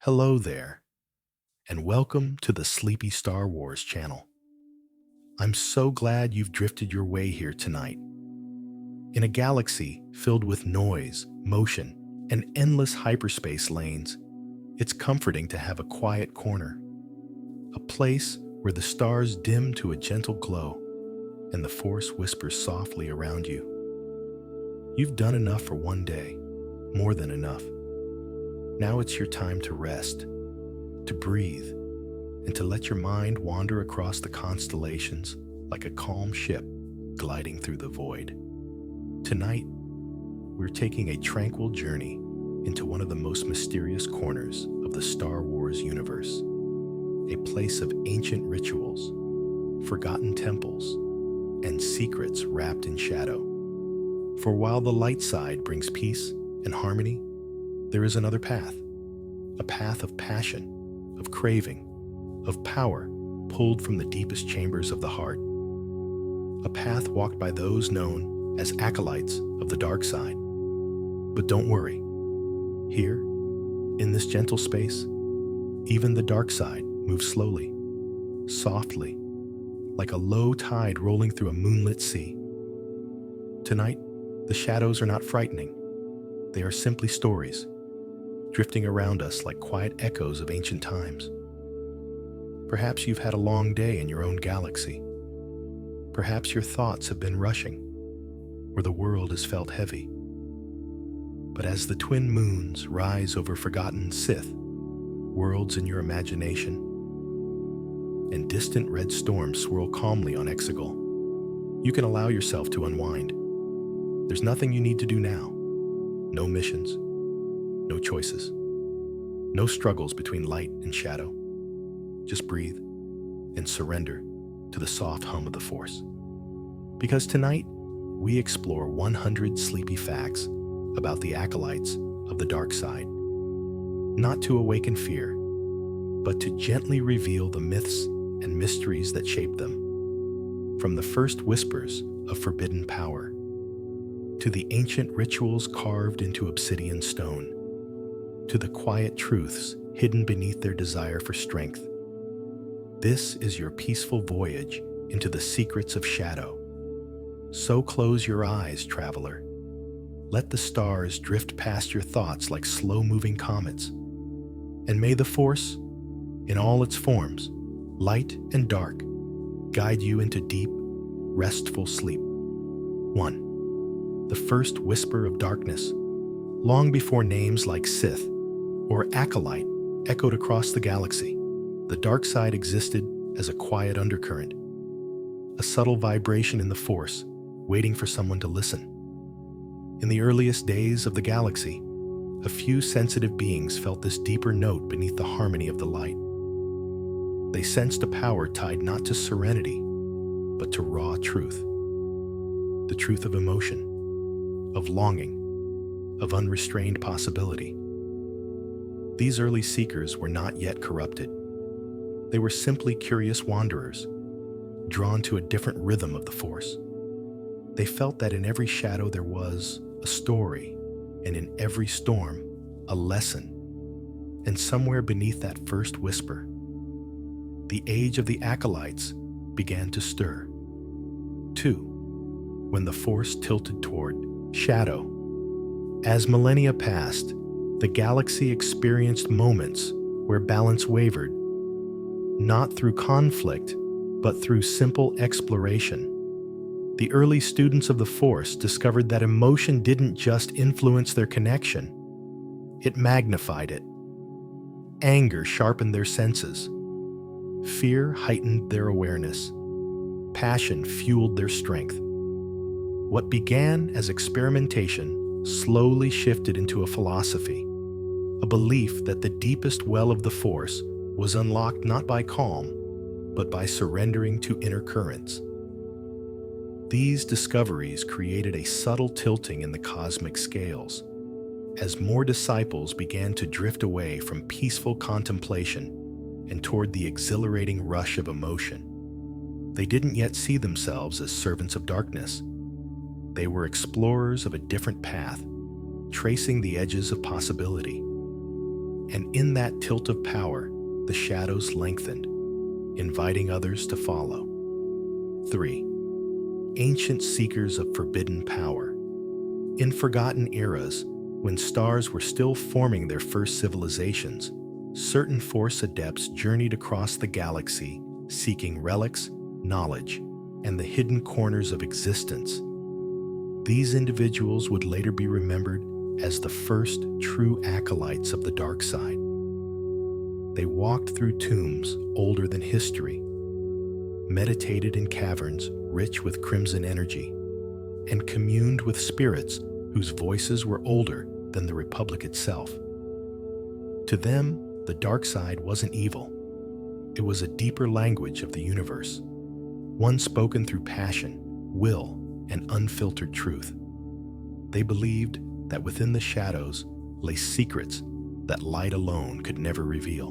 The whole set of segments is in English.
Hello there, and welcome to the Sleepy Star Wars channel. I'm so glad you've drifted your way here tonight. In a galaxy filled with noise, motion, and endless hyperspace lanes, it's comforting to have a quiet corner, a place where the stars dim to a gentle glow and the Force whispers softly around you. You've done enough for one day, more than enough. Now it's your time to rest, to breathe, and to let your mind wander across the constellations like a calm ship gliding through the void. Tonight, we're taking a tranquil journey into one of the most mysterious corners of the Star Wars universe, a place of ancient rituals, forgotten temples, and secrets wrapped in shadow. For while the light side brings peace and harmony, there is another path, a path of passion, of craving, of power pulled from the deepest chambers of the heart. A path walked by those known as Acolytes of the dark side. But don't worry. Here, in this gentle space, even the dark side moves slowly, softly, like a low tide rolling through a moonlit sea. Tonight, the shadows are not frightening. They are simply stories, drifting around us like quiet echoes of ancient times. Perhaps you've had a long day in your own galaxy. Perhaps your thoughts have been rushing, or the world has felt heavy. But as the twin moons rise over forgotten Sith, worlds in your imagination, and distant red storms swirl calmly on Exegol, you can allow yourself to unwind. There's nothing you need to do now. No missions. No choices. No struggles between light and shadow. Just breathe and surrender to the soft hum of the Force. Because tonight, we explore 100 sleepy facts about the Acolytes of the dark side. Not to awaken fear, but to gently reveal the myths and mysteries that shape them. From the first whispers of forbidden power, to the ancient rituals carved into obsidian stone, to the quiet truths hidden beneath their desire for strength. This is your peaceful voyage into the secrets of shadow. So close your eyes, traveler. Let the stars drift past your thoughts like slow-moving comets. And may the Force, in all its forms, light and dark, guide you into deep, restful sleep. 1. The first whisper of darkness. Long before names like Sith or Acolyte echoed across the galaxy, the dark side existed as a quiet undercurrent, a subtle vibration in the Force, waiting for someone to listen. In the earliest days of the galaxy, a few sensitive beings felt this deeper note beneath the harmony of the light. They sensed a power tied not to serenity, but to raw truth. The truth of emotion, of longing, of unrestrained possibility. These early seekers were not yet corrupted. They were simply curious wanderers, drawn to a different rhythm of the Force. They felt that in every shadow there was a story, and in every storm, a lesson. And somewhere beneath that first whisper, the age of the Acolytes began to stir. 2. When the Force tilted toward shadow. As millennia passed, the galaxy experienced moments where balance wavered, not through conflict, but through simple exploration. The early students of the Force discovered that emotion didn't just influence their connection, it magnified it. Anger sharpened their senses. Fear heightened their awareness. Passion fueled their strength. What began as experimentation slowly shifted into a philosophy, a belief that the deepest well of the Force was unlocked not by calm, but by surrendering to inner currents. These discoveries created a subtle tilting in the cosmic scales, as more disciples began to drift away from peaceful contemplation and toward the exhilarating rush of emotion. They didn't yet see themselves as servants of darkness. They were explorers of a different path, tracing the edges of possibility. And in that tilt of power, the shadows lengthened, inviting others to follow. 3. Ancient seekers of forbidden power. In forgotten eras, when stars were still forming their first civilizations, certain Force adepts journeyed across the galaxy, seeking relics, knowledge, and the hidden corners of existence. These individuals would later be remembered as the first true acolytes of the dark side. They walked through tombs older than history, meditated in caverns rich with crimson energy, and communed with spirits whose voices were older than the Republic itself. To them, the dark side wasn't evil. It was a deeper language of the universe, one spoken through passion, will, and unfiltered truth. They believed that within the shadows lay secrets that light alone could never reveal.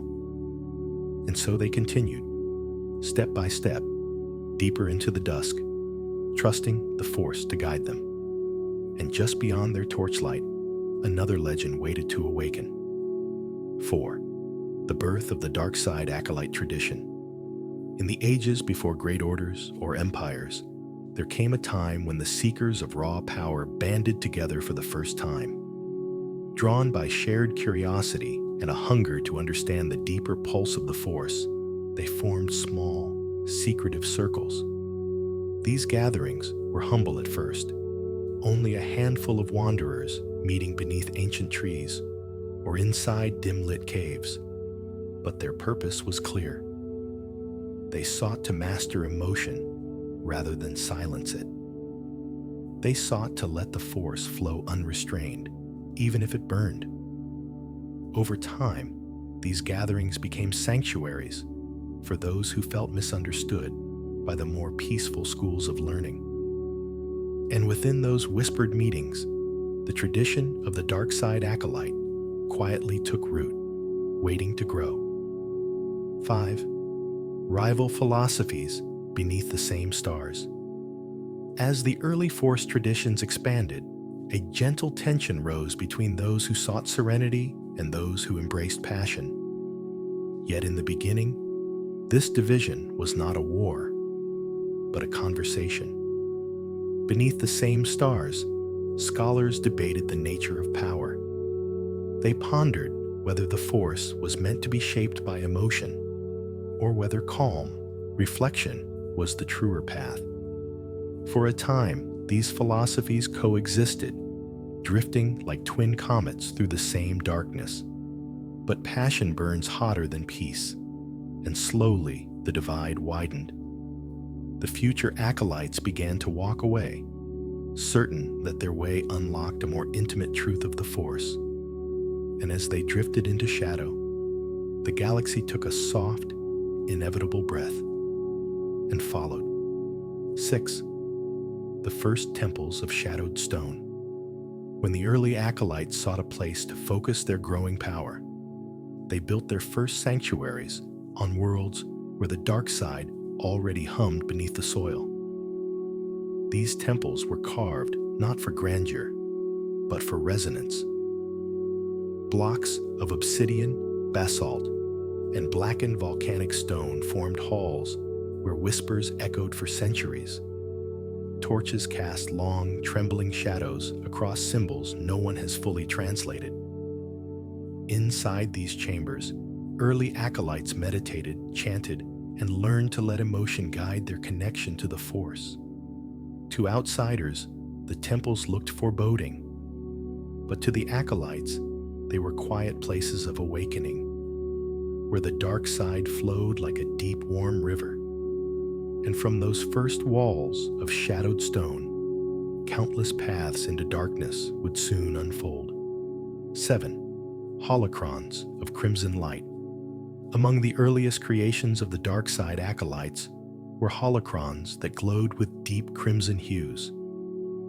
And so they continued, step by step, deeper into the dusk, trusting the Force to guide them. And just beyond their torchlight, another legend waited to awaken. 4. The birth of the dark side acolyte tradition. In the ages before great orders or empires, there came a time when the seekers of raw power banded together for the first time. Drawn by shared curiosity and a hunger to understand the deeper pulse of the Force, they formed small, secretive circles. These gatherings were humble at first, only a handful of wanderers meeting beneath ancient trees or inside dim-lit caves. But their purpose was clear. They sought to master emotion rather than silence it. They sought to let the Force flow unrestrained, even if it burned. Over time, these gatherings became sanctuaries for those who felt misunderstood by the more peaceful schools of learning. And within those whispered meetings, the tradition of the dark side acolyte quietly took root, waiting to grow. 5. Rival philosophies beneath the same stars. As the early Force traditions expanded, a gentle tension rose between those who sought serenity and those who embraced passion. Yet in the beginning, this division was not a war, but a conversation. Beneath the same stars, scholars debated the nature of power. They pondered whether the Force was meant to be shaped by emotion, or whether calm, reflection was the truer path. For a time, these philosophies coexisted, drifting like twin comets through the same darkness. But passion burns hotter than peace, and slowly the divide widened. The future acolytes began to walk away, certain that their way unlocked a more intimate truth of the Force. And as they drifted into shadow, the galaxy took a soft, inevitable breath and followed. 6. The first temples of shadowed stone. When the early acolytes sought a place to focus their growing power, they built their first sanctuaries on worlds where the dark side already hummed beneath the soil. These temples were carved not for grandeur, but for resonance. Blocks of obsidian, basalt, and blackened volcanic stone formed halls where whispers echoed for centuries. Torches cast long, trembling shadows across symbols no one has fully translated. Inside these chambers, early acolytes meditated, chanted, and learned to let emotion guide their connection to the Force. To outsiders, the temples looked foreboding, but to the acolytes, they were quiet places of awakening, where the dark side flowed like a deep, warm river. And from those first walls of shadowed stone, countless paths into darkness would soon unfold. 7. Holocrons of crimson light. Among the earliest creations of the dark side acolytes were holocrons that glowed with deep crimson hues,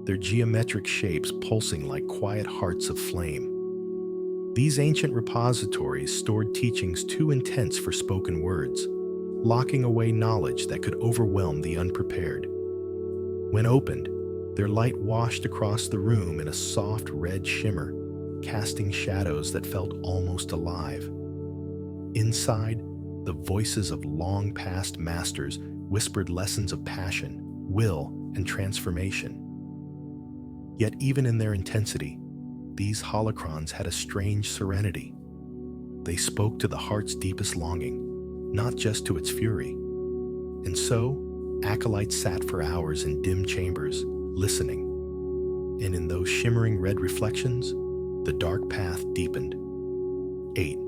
their geometric shapes pulsing like quiet hearts of flame. These ancient repositories stored teachings too intense for spoken words, locking away knowledge that could overwhelm the unprepared. When opened, their light washed across the room in a soft red shimmer, casting shadows that felt almost alive. Inside, the voices of long-past masters whispered lessons of passion, will, and transformation. Yet even in their intensity, these holocrons had a strange serenity. They spoke to the heart's deepest longing, not just to its fury. And so, acolytes sat for hours in dim chambers, listening. And in those shimmering red reflections, the dark path deepened. 8.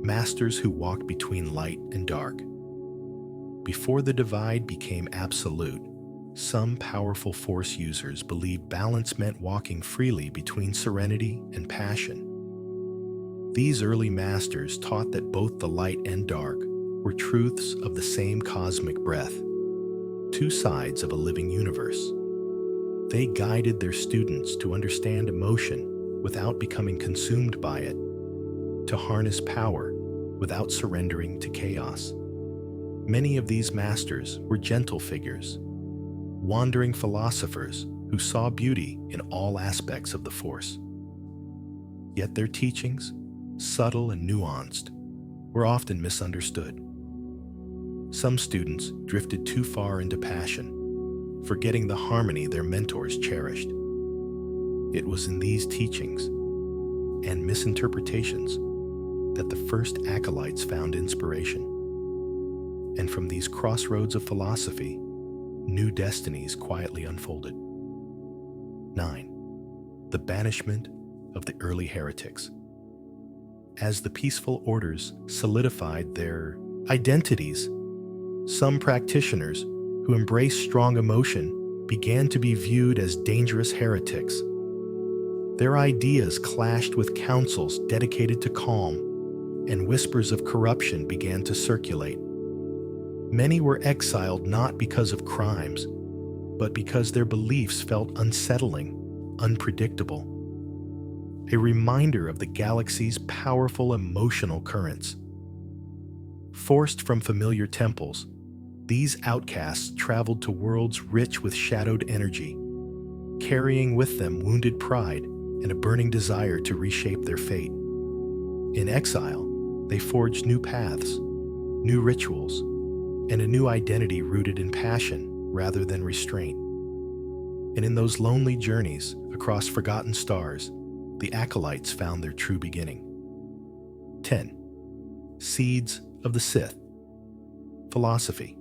Masters who walked between light and dark. Before the divide became absolute, some powerful Force users believed balance meant walking freely between serenity and passion. These early masters taught that both the light and dark were truths of the same cosmic breath, two sides of a living universe. They guided their students to understand emotion without becoming consumed by it, to harness power without surrendering to chaos. Many of these masters were gentle figures, wandering philosophers who saw beauty in all aspects of the Force. Yet their teachings, subtle and nuanced, were often misunderstood. Some students drifted too far into passion, forgetting the harmony their mentors cherished. It was in these teachings and misinterpretations that the first acolytes found inspiration. And from these crossroads of philosophy, new destinies quietly unfolded. 9. The banishment of the early heretics. As the peaceful orders solidified their identities, some practitioners who embraced strong emotion began to be viewed as dangerous heretics. Their ideas clashed with councils dedicated to calm, and whispers of corruption began to circulate. Many were exiled not because of crimes, but because their beliefs felt unsettling, unpredictable. A reminder of the galaxy's powerful emotional currents. Forced from familiar temples, these outcasts traveled to worlds rich with shadowed energy, carrying with them wounded pride and a burning desire to reshape their fate. In exile, they forged new paths, new rituals, and a new identity rooted in passion rather than restraint. And in those lonely journeys across forgotten stars, the Acolytes found their true beginning. 10. Seeds of the Sith. Philosophy.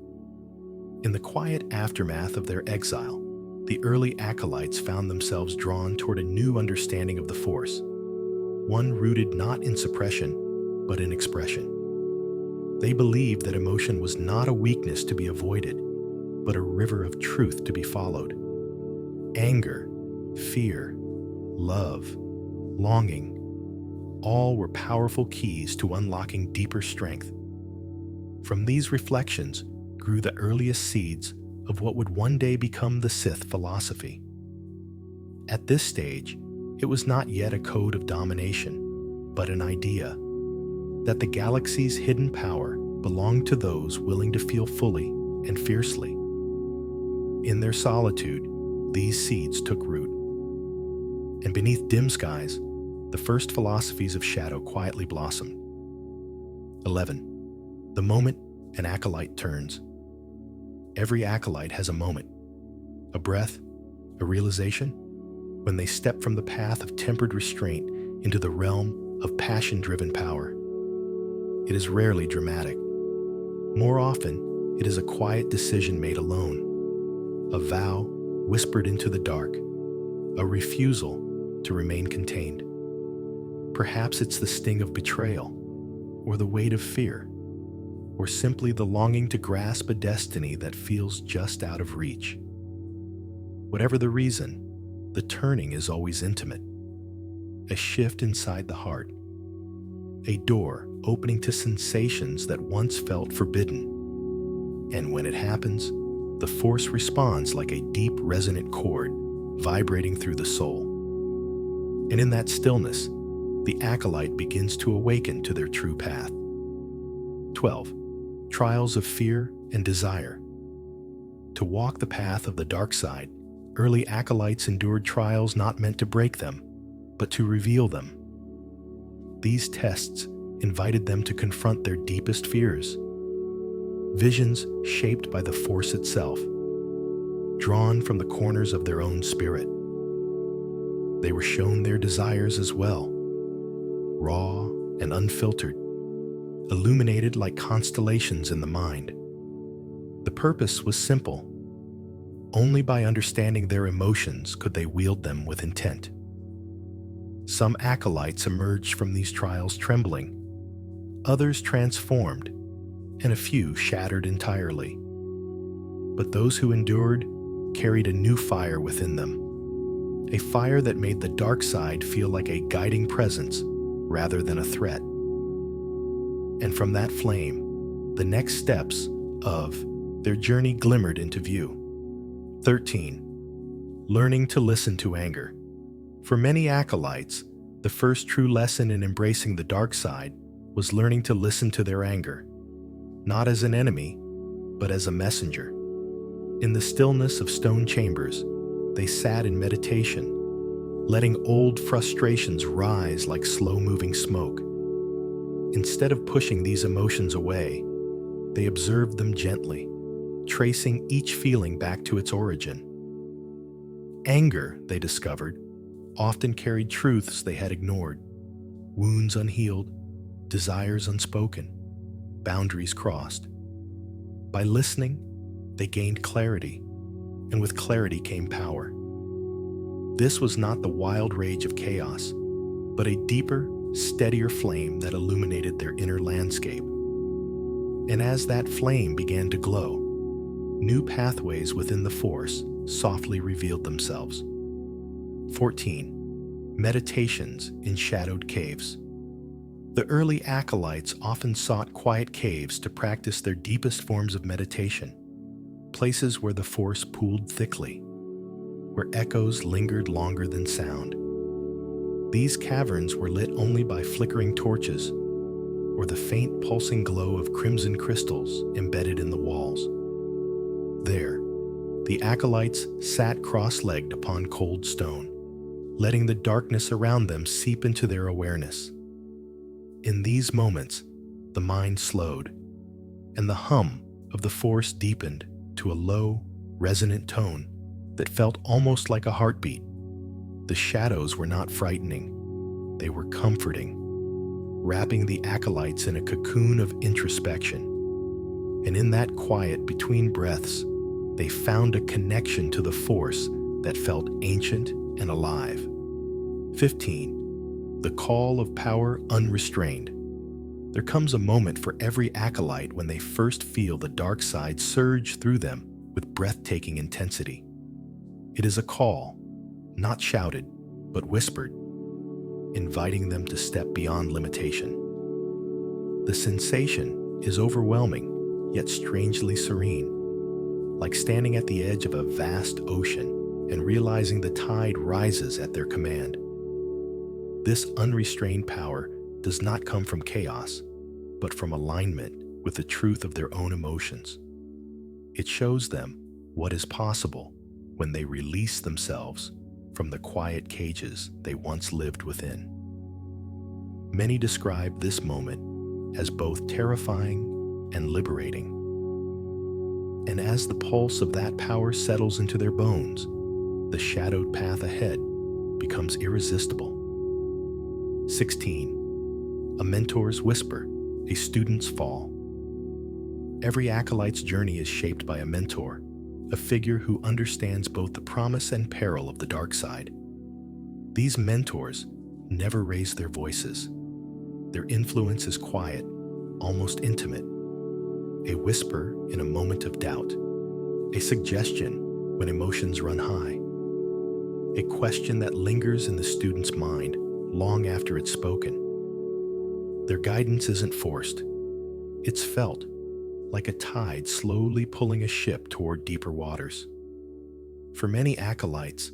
In the quiet aftermath of their exile, the early Acolytes found themselves drawn toward a new understanding of the Force, one rooted not in suppression, but in expression. They believed that emotion was not a weakness to be avoided, but a river of truth to be followed. Anger, fear, love, longing, all were powerful keys to unlocking deeper strength. From these reflections grew the earliest seeds of what would one day become the Sith philosophy. At this stage, it was not yet a code of domination, but an idea that the galaxy's hidden power belonged to those willing to feel fully and fiercely. In their solitude, these seeds took root. And beneath dim skies, the first philosophies of shadow quietly blossomed. 11. The moment an acolyte turns. Every acolyte has a moment, a breath, a realization, when they step from the path of tempered restraint into the realm of passion-driven power. It is rarely dramatic. More often, it is a quiet decision made alone, a vow whispered into the dark, a refusal to remain contained. Perhaps it's the sting of betrayal, or the weight of fear, or simply the longing to grasp a destiny that feels just out of reach. Whatever the reason, the turning is always intimate, a shift inside the heart, a door opening to sensations that once felt forbidden. And when it happens, the Force responds like a deep, resonant chord vibrating through the soul. And in that stillness, the acolyte begins to awaken to their true path. 12. Trials of fear and desire. To walk the path of the dark side, early acolytes endured trials not meant to break them, but to reveal them. These tests invited them to confront their deepest fears, visions shaped by the Force itself, drawn from the corners of their own spirit. They were shown their desires as well, raw and unfiltered, illuminated like constellations in the mind. The purpose was simple. Only by understanding their emotions could they wield them with intent. Some acolytes emerged from these trials trembling, others transformed, and a few shattered entirely. But those who endured carried a new fire within them, a fire that made the dark side feel like a guiding presence rather than a threat. And from that flame, the next steps of their journey glimmered into view. 13. Learning to listen to anger. For many acolytes, the first true lesson in embracing the dark side was learning to listen to their anger, not as an enemy, but as a messenger. In the stillness of stone chambers, they sat in meditation, letting old frustrations rise like slow-moving smoke. Instead of pushing these emotions away, they observed them gently, tracing each feeling back to its origin. Anger, they discovered, often carried truths they had ignored, wounds unhealed, desires unspoken, boundaries crossed. By listening, they gained clarity, and with clarity came power. This was not the wild rage of chaos, but a deeper, steadier flame that illuminated their inner landscape. And as that flame began to glow, new pathways within the Force softly revealed themselves. 14. Meditations in shadowed caves. The early acolytes often sought quiet caves to practice their deepest forms of meditation, places where the Force pooled thickly, where echoes lingered longer than sound. These caverns were lit only by flickering torches or the faint pulsing glow of crimson crystals embedded in the walls. There, the acolytes sat cross-legged upon cold stone, letting the darkness around them seep into their awareness. In these moments, the mind slowed, and the hum of the Force deepened to a low, resonant tone that felt almost like a heartbeat. The shadows were not frightening, they were comforting, wrapping the acolytes in a cocoon of introspection. And in that quiet between breaths, they found a connection to the Force that felt ancient and alive. 15. The call of power unrestrained. There comes a moment for every acolyte when they first feel the dark side surge through them with breathtaking intensity. It is a call, not shouted, but whispered, inviting them to step beyond limitation. The sensation is overwhelming, yet strangely serene, like standing at the edge of a vast ocean and realizing the tide rises at their command. This unrestrained power does not come from chaos, but from alignment with the truth of their own emotions. It shows them what is possible when they release themselves from the quiet cages they once lived within. Many describe this moment as both terrifying and liberating. And as the pulse of that power settles into their bones, the shadowed path ahead becomes irresistible. 16. A mentor's whisper, a student's fall. Every acolyte's journey is shaped by a mentor, a figure who understands both the promise and peril of the dark side. These mentors never raise their voices. Their influence is quiet, almost intimate. A whisper in a moment of doubt, a suggestion when emotions run high, a question that lingers in the student's mind long after it's spoken. Their guidance isn't forced. It's felt, like a tide slowly pulling a ship toward deeper waters. For many acolytes,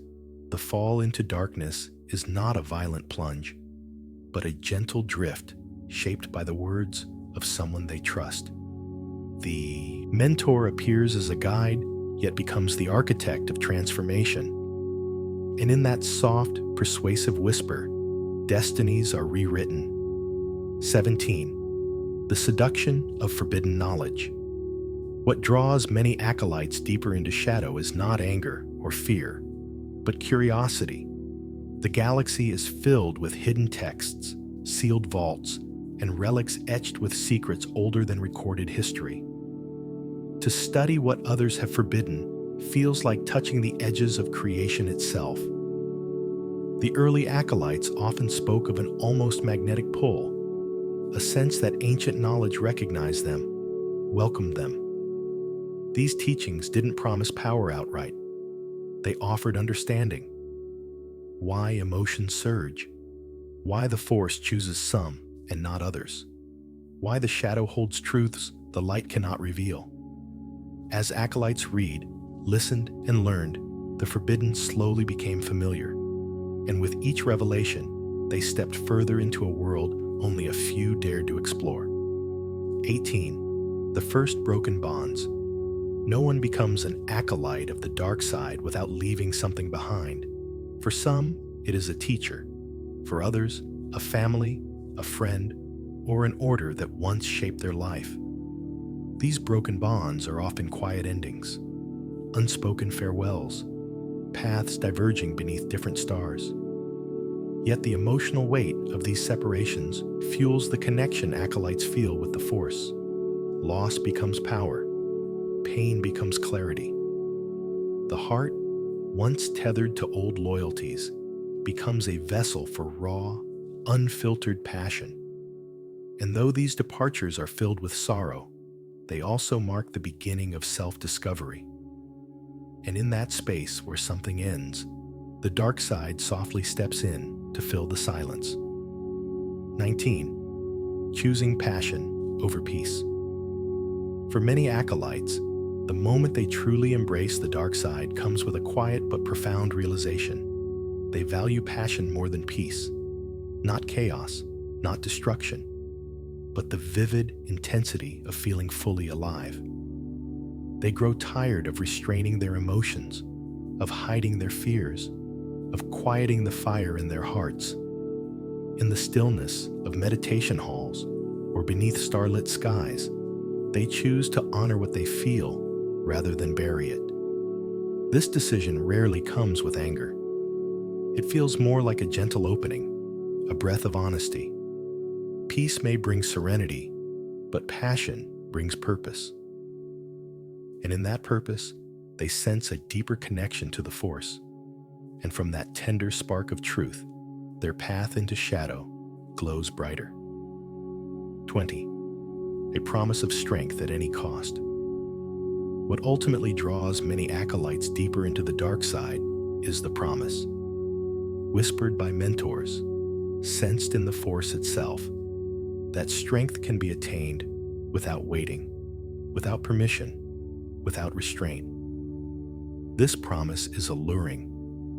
the fall into darkness is not a violent plunge, but a gentle drift shaped by the words of someone they trust. The mentor appears as a guide, yet becomes the architect of transformation. And in that soft, persuasive whisper, destinies are rewritten. 17. The seduction of forbidden knowledge. What draws many acolytes deeper into shadow is not anger or fear, but curiosity. The galaxy is filled with hidden texts, sealed vaults, and relics etched with secrets older than recorded history. To study what others have forbidden feels like touching the edges of creation itself. The early acolytes often spoke of an almost magnetic pull, a sense that ancient knowledge recognized them, welcomed them. These teachings didn't promise power outright. They offered understanding. Why emotions surge, why the Force chooses some and not others, why the shadow holds truths the light cannot reveal. As acolytes read, listened, and learned, the forbidden slowly became familiar, and with each revelation, they stepped further into a world only a few dared to explore. 18. The first broken bonds. No one becomes an acolyte of the dark side without leaving something behind. For some, it is a teacher. For others, a family, a friend, or an order that once shaped their life. These broken bonds are often quiet endings, unspoken farewells, paths diverging beneath different stars. Yet the emotional weight of these separations fuels the connection acolytes feel with the Force. Loss becomes power. Pain becomes clarity. The heart, once tethered to old loyalties, becomes a vessel for raw, unfiltered passion. And though these departures are filled with sorrow, they also mark the beginning of self-discovery. And in that space where something ends, the dark side softly steps in to fill the silence. 19. Choosing passion over peace. For many acolytes, the moment they truly embrace the dark side comes with a quiet but profound realization. They value passion more than peace. Not chaos, not destruction, but the vivid intensity of feeling fully alive. They grow tired of restraining their emotions, of hiding their fears, of quieting the fire in their hearts. In the stillness of meditation halls or beneath starlit skies, they choose to honor what they feel rather than bury it. This decision rarely comes with anger. It feels more like a gentle opening, a breath of honesty. Peace may bring serenity, but passion brings purpose. And in that purpose, they sense a deeper connection to the Force. And from that tender spark of truth, their path into shadow glows brighter. 20. A promise of strength at any cost. What ultimately draws many acolytes deeper into the dark side is the promise. Whispered by mentors, sensed in the Force itself, that strength can be attained without waiting, without permission, without restraint. This promise is alluring,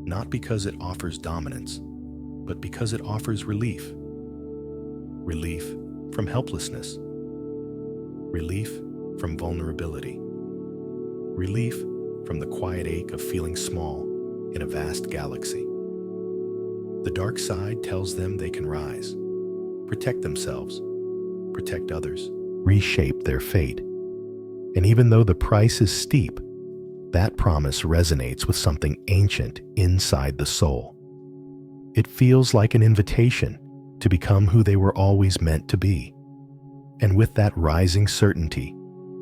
not because it offers dominance, but because it offers relief. Relief from helplessness. Relief from vulnerability. Relief from the quiet ache of feeling small in a vast galaxy. The dark side tells them they can rise, protect themselves, protect others, reshape their fate. And even though the price is steep, that promise resonates with something ancient inside the soul. It feels like an invitation to become who they were always meant to be. And with that rising certainty,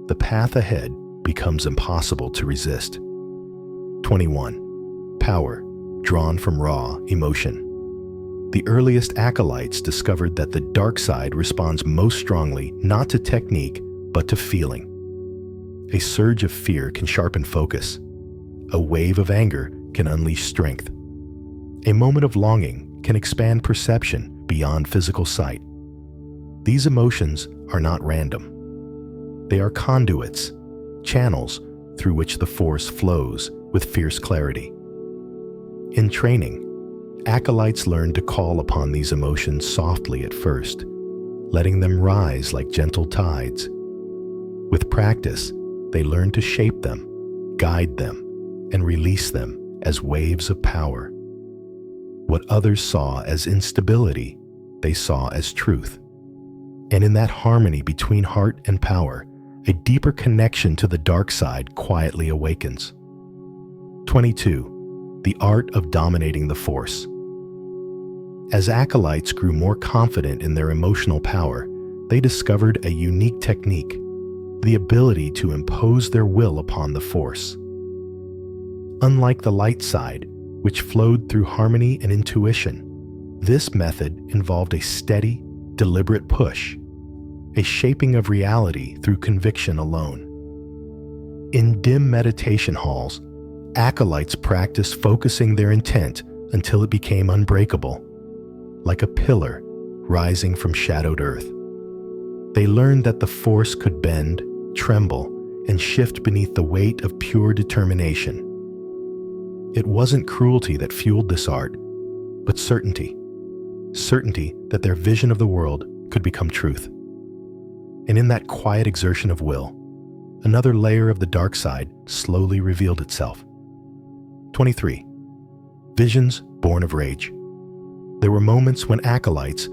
the path ahead becomes impossible to resist. 21. Power, drawn from raw emotion. The earliest acolytes discovered that the dark side responds most strongly not to technique, but to feeling. A surge of fear can sharpen focus. A wave of anger can unleash strength. A moment of longing can expand perception beyond physical sight. These emotions are not random. They are conduits, channels through which the Force flows with fierce clarity. In training, acolytes learn to call upon these emotions softly at first, letting them rise like gentle tides. With practice, they learn to shape them, guide them, and release them as waves of power, What others saw as instability, they saw as truth. And in that harmony between heart and power, a deeper connection to the dark side quietly awakens. 22. The art of dominating the Force. As acolytes grew more confident in their emotional power, they discovered a unique technique, the ability to impose their will upon the Force. Unlike the light side, which flowed through harmony and intuition, this method involved a steady, deliberate push, a shaping of reality through conviction alone. In dim meditation halls, acolytes practiced focusing their intent until it became unbreakable, like a pillar rising from shadowed earth. They learned that the Force could bend, tremble, and shift beneath the weight of pure determination. It wasn't cruelty that fueled this art, but certainty. Certainty that their vision of the world could become truth. And in that quiet exertion of will, another layer of the dark side slowly revealed itself. 23. Visions born of rage. There were moments when acolytes,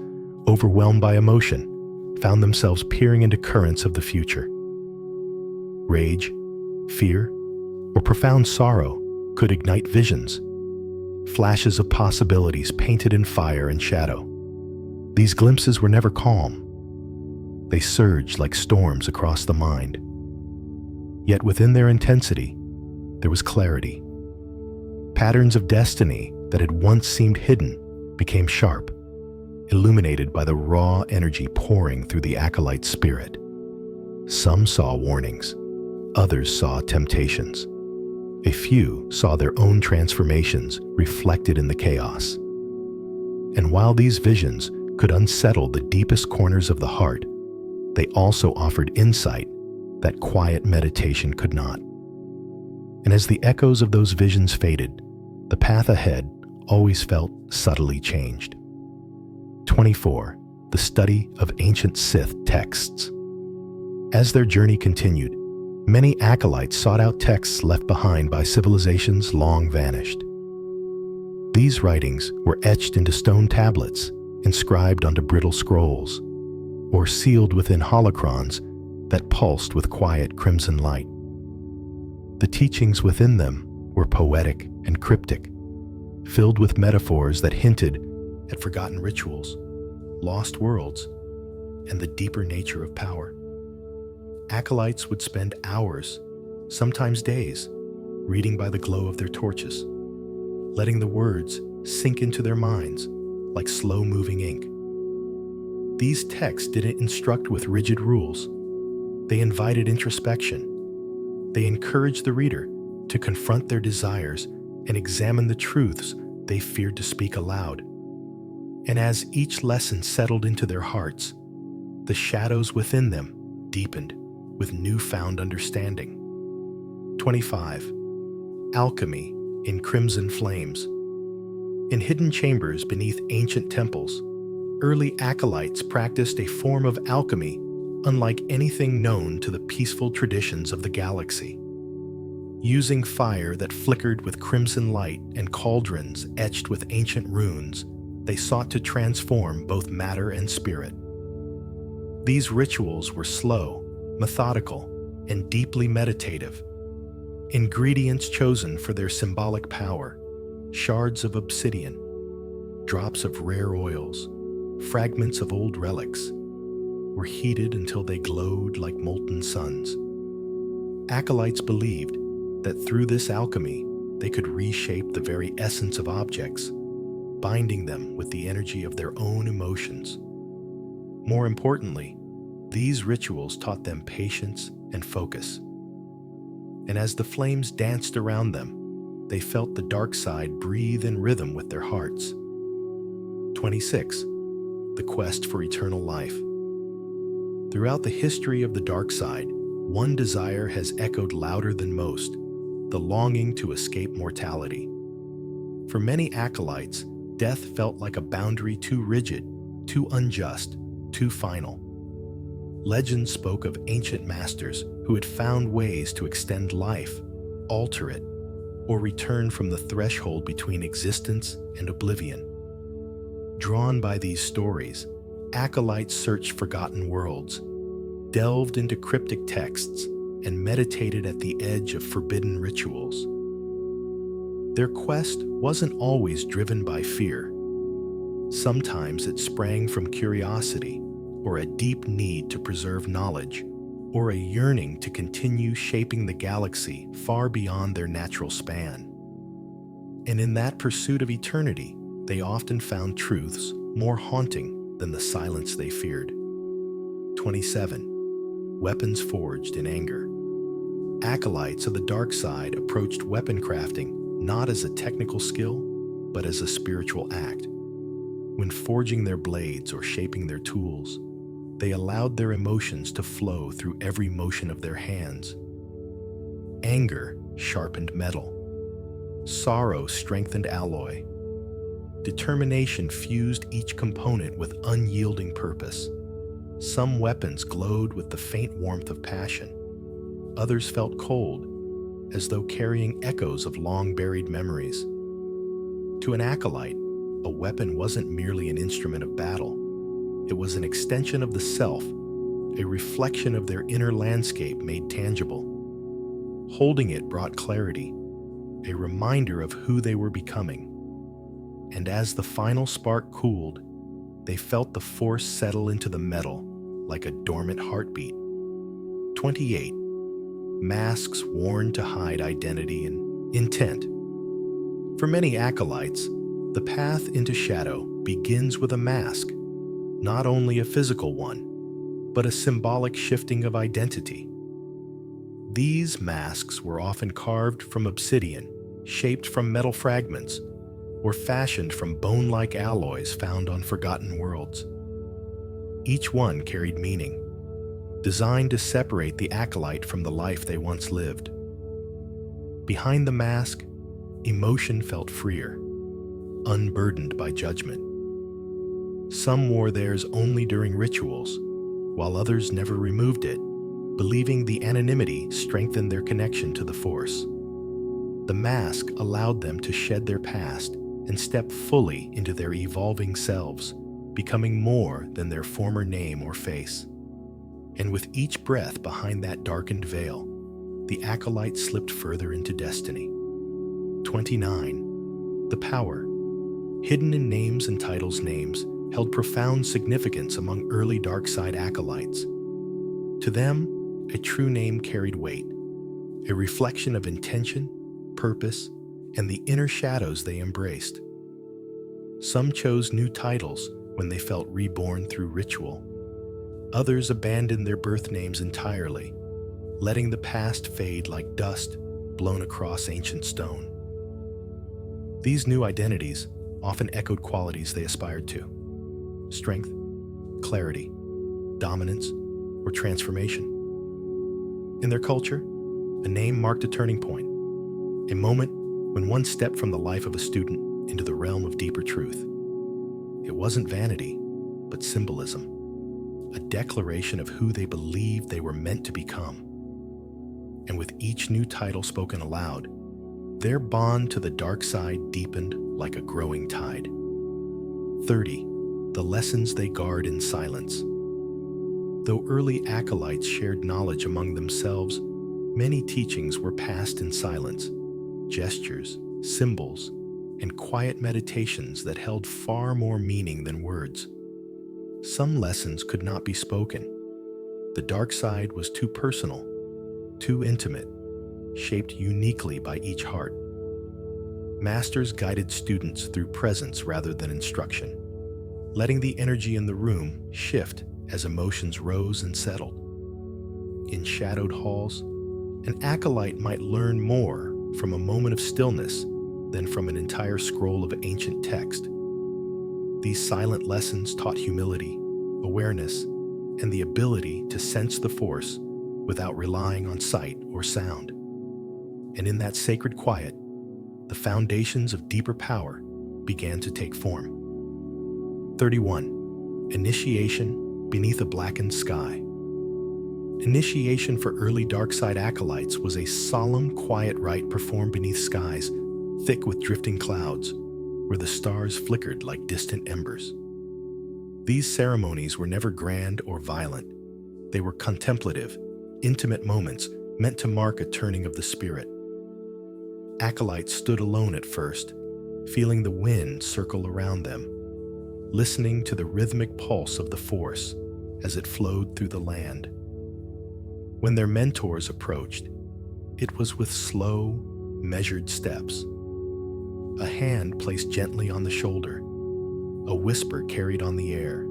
overwhelmed by emotion, found themselves peering into currents of the future. Rage, fear, or profound sorrow could ignite visions, flashes of possibilities painted in fire and shadow. These glimpses were never calm. They surged like storms across the mind. Yet within their intensity, there was clarity. Patterns of destiny that had once seemed hidden became sharp, illuminated by the raw energy pouring through the acolyte's spirit. Some saw warnings, others saw temptations. A few saw their own transformations reflected in the chaos. And while these visions could unsettle the deepest corners of the heart, they also offered insight that quiet meditation could not. And as the echoes of those visions faded, the path ahead always felt subtly changed. 24. The study of ancient Sith texts. As their journey continued, many acolytes sought out texts left behind by civilizations long vanished. These writings were etched into stone tablets, inscribed onto brittle scrolls, or sealed within holocrons that pulsed with quiet crimson light. The teachings within them were poetic and cryptic, filled with metaphors that hinted at forgotten rituals, lost worlds, and the deeper nature of power. Acolytes would spend hours, sometimes days, reading by the glow of their torches, letting the words sink into their minds like slow-moving ink. These texts didn't instruct with rigid rules. They invited introspection. They encouraged the reader to confront their desires and examine the truths they feared to speak aloud. And as each lesson settled into their hearts, the shadows within them deepened with newfound understanding. 25. Alchemy in crimson flames. In hidden chambers beneath ancient temples, early acolytes practiced a form of alchemy unlike anything known to the peaceful traditions of the galaxy. Using fire that flickered with crimson light and cauldrons etched with ancient runes, they sought to transform both matter and spirit. These rituals were slow, methodical, and deeply meditative. Ingredients chosen for their symbolic power, shards of obsidian, drops of rare oils, fragments of old relics, were heated until they glowed like molten suns. Acolytes believed that through this alchemy, they could reshape the very essence of objects, binding them with the energy of their own emotions. More importantly, these rituals taught them patience and focus. And as the flames danced around them, they felt the dark side breathe in rhythm with their hearts. 26. The quest for eternal life. Throughout the history of the dark side, one desire has echoed louder than most: the longing to escape mortality. For many acolytes, death felt like a boundary too rigid, too unjust, too final. Legends spoke of ancient masters who had found ways to extend life, alter it, or return from the threshold between existence and oblivion. Drawn by these stories, acolytes searched forgotten worlds, delved into cryptic texts, and meditated at the edge of forbidden rituals. Their quest wasn't always driven by fear. Sometimes it sprang from curiosity, or a deep need to preserve knowledge, or a yearning to continue shaping the galaxy far beyond their natural span. And in that pursuit of eternity, they often found truths more haunting than the silence they feared. 27. Weapons forged in anger. Acolytes of the dark side approached weapon crafting not as a technical skill, but as a spiritual act. When forging their blades or shaping their tools, they allowed their emotions to flow through every motion of their hands. Anger sharpened metal. Sorrow strengthened alloy. Determination fused each component with unyielding purpose. Some weapons glowed with the faint warmth of passion. Others felt cold, as though carrying echoes of long-buried memories. To an acolyte, a weapon wasn't merely an instrument of battle. It was an extension of the self, a reflection of their inner landscape made tangible. Holding it brought clarity, a reminder of who they were becoming. And as the final spark cooled, they felt the force settle into the metal like a dormant heartbeat. 28. Masks worn to hide identity and intent. For many acolytes, the path into shadow begins with a mask, not only a physical one, but a symbolic shifting of identity. These masks were often carved from obsidian, shaped from metal fragments, or fashioned from bone-like alloys found on forgotten worlds. Each one carried meaning, designed to separate the acolyte from the life they once lived. Behind the mask, emotion felt freer, unburdened by judgment. Some wore theirs only during rituals, while others never removed it, believing the anonymity strengthened their connection to the Force. The mask allowed them to shed their past and step fully into their evolving selves, becoming more than their former name or face. And with each breath behind that darkened veil, the acolyte slipped further into destiny. 29. The power. Hidden in names and titles, names held profound significance among early dark side acolytes. To them, a true name carried weight, a reflection of intention, purpose, and the inner shadows they embraced. Some chose new titles when they felt reborn through ritual. Others abandoned their birth names entirely, letting the past fade like dust blown across ancient stone. These new identities often echoed qualities they aspired to: strength, clarity, dominance, or transformation. In their culture, a name marked a turning point, a moment when one stepped from the life of a student into the realm of deeper truth. It wasn't vanity, but symbolism, a declaration of who they believed they were meant to become. And with each new title spoken aloud, their bond to the dark side deepened like a growing tide. 30. The lessons they guard in silence. Though early acolytes shared knowledge among themselves, many teachings were passed in silence, gestures, symbols, and quiet meditations that held far more meaning than words. Some lessons could not be spoken. The dark side was too personal, too intimate, shaped uniquely by each heart. Masters guided students through presence rather than instruction, letting the energy in the room shift as emotions rose and settled. In shadowed halls, an acolyte might learn more from a moment of stillness than from an entire scroll of ancient text. These silent lessons taught humility, awareness, and the ability to sense the Force without relying on sight or sound. And in that sacred quiet, the foundations of deeper power began to take form. 31. Initiation beneath a blackened sky. Initiation for early dark side acolytes was a solemn, quiet rite performed beneath skies thick with drifting clouds, where the stars flickered like distant embers. These ceremonies were never grand or violent. They were contemplative, intimate moments meant to mark a turning of the spirit. Acolytes stood alone at first, feeling the wind circle around them, listening to the rhythmic pulse of the Force as it flowed through the land. When their mentors approached, it was with slow, measured steps. A hand placed gently on the shoulder, a whisper carried on the air.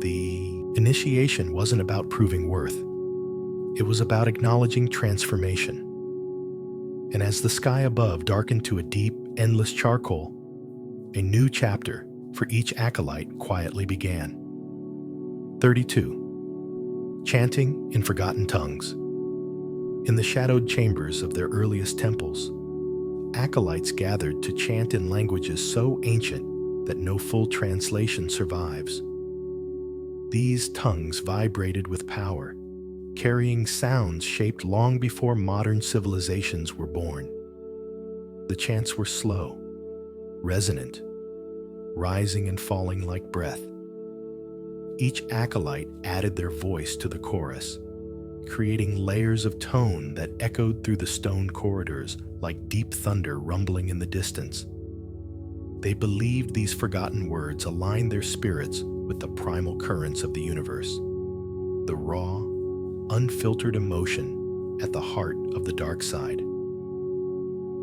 The initiation wasn't about proving worth. It was about acknowledging transformation. And as the sky above darkened to a deep, endless charcoal, a new chapter for each acolyte quietly began. 32. Chanting in forgotten tongues. In the shadowed chambers of their earliest temples, acolytes gathered to chant in languages so ancient that no full translation survives. These tongues vibrated with power, carrying sounds shaped long before modern civilizations were born. The chants were slow, resonant, rising and falling like breath. Each acolyte added their voice to the chorus, creating layers of tone that echoed through the stone corridors like deep thunder rumbling in the distance. They believed these forgotten words aligned their spirits with the primal currents of the universe, the raw, unfiltered emotion at the heart of the dark side.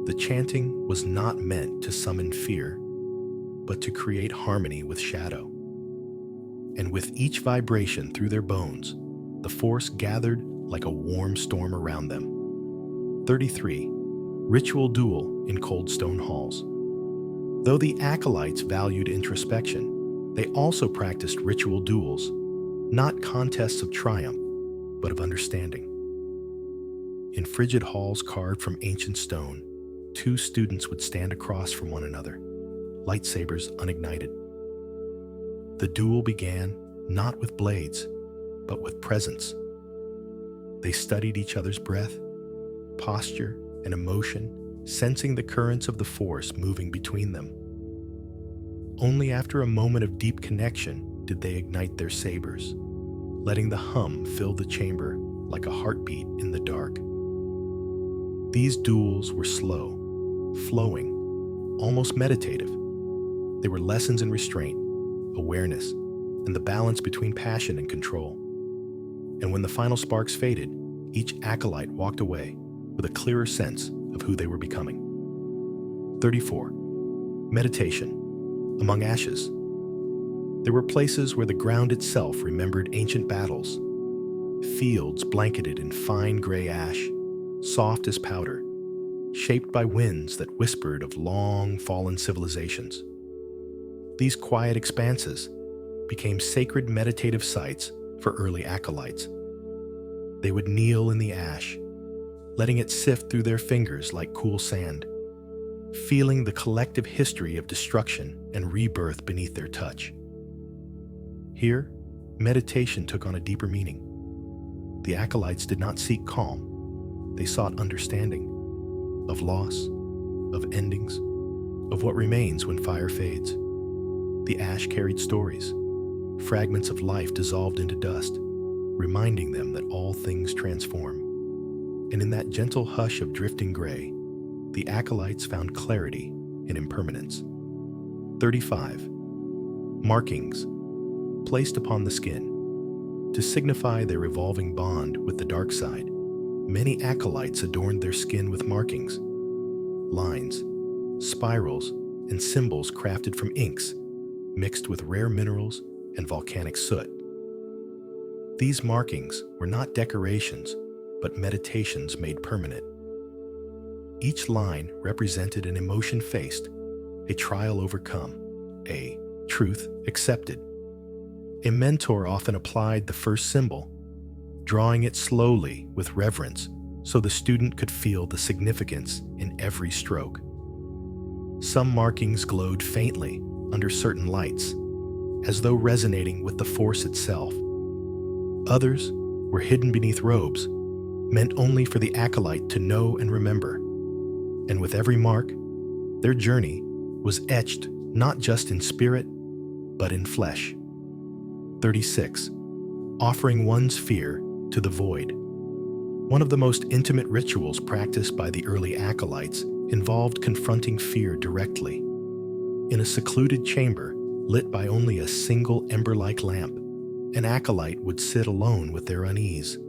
The chanting was not meant to summon fear, but to create harmony with shadow. And with each vibration through their bones, the Force gathered like a warm storm around them. 33. Ritual duel in cold stone halls. Though the acolytes valued introspection, they also practiced ritual duels, not contests of triumph, but of understanding. In frigid halls carved from ancient stone, two students would stand across from one another, lightsabers unignited. The duel began not with blades, but with presence. They studied each other's breath, posture, and emotion, sensing the currents of the Force moving between them. Only after a moment of deep connection did they ignite their sabers, letting the hum fill the chamber like a heartbeat in the dark. These duels were slow, flowing, almost meditative. They were lessons in restraint, awareness, and the balance between passion and control. And when the final sparks faded, each acolyte walked away with a clearer sense of who they were becoming. 34. Meditation. Among ashes. There were places where the ground itself remembered ancient battles. Fields blanketed in fine gray ash, soft as powder, shaped by winds that whispered of long fallen civilizations. These quiet expanses became sacred meditative sites for early acolytes. They would kneel in the ash, letting it sift through their fingers like cool sand, feeling the collective history of destruction and rebirth beneath their touch. Here, meditation took on a deeper meaning. The acolytes did not seek calm. They sought understanding of loss, of endings, of what remains when fire fades. The ash carried stories, fragments of life dissolved into dust, reminding them that all things transform. And in that gentle hush of drifting gray, the acolytes found clarity in impermanence. 35. Markings, placed upon the skin. To signify their evolving bond with the dark side, many acolytes adorned their skin with markings, lines, spirals, and symbols crafted from inks, mixed with rare minerals and volcanic soot. These markings were not decorations, but meditations made permanent. Each line represented an emotion faced, a trial overcome, a truth accepted. A mentor often applied the first symbol, drawing it slowly with reverence so the student could feel the significance in every stroke. Some markings glowed faintly under certain lights, as though resonating with the Force itself. Others were hidden beneath robes, meant only for the acolyte to know and remember. And with every mark, their journey was etched not just in spirit, but in flesh. 36. Offering one's fear to the void. One of the most intimate rituals practiced by the early acolytes involved confronting fear directly. In a secluded chamber, lit by only a single ember-like lamp, an acolyte would sit alone with their unease.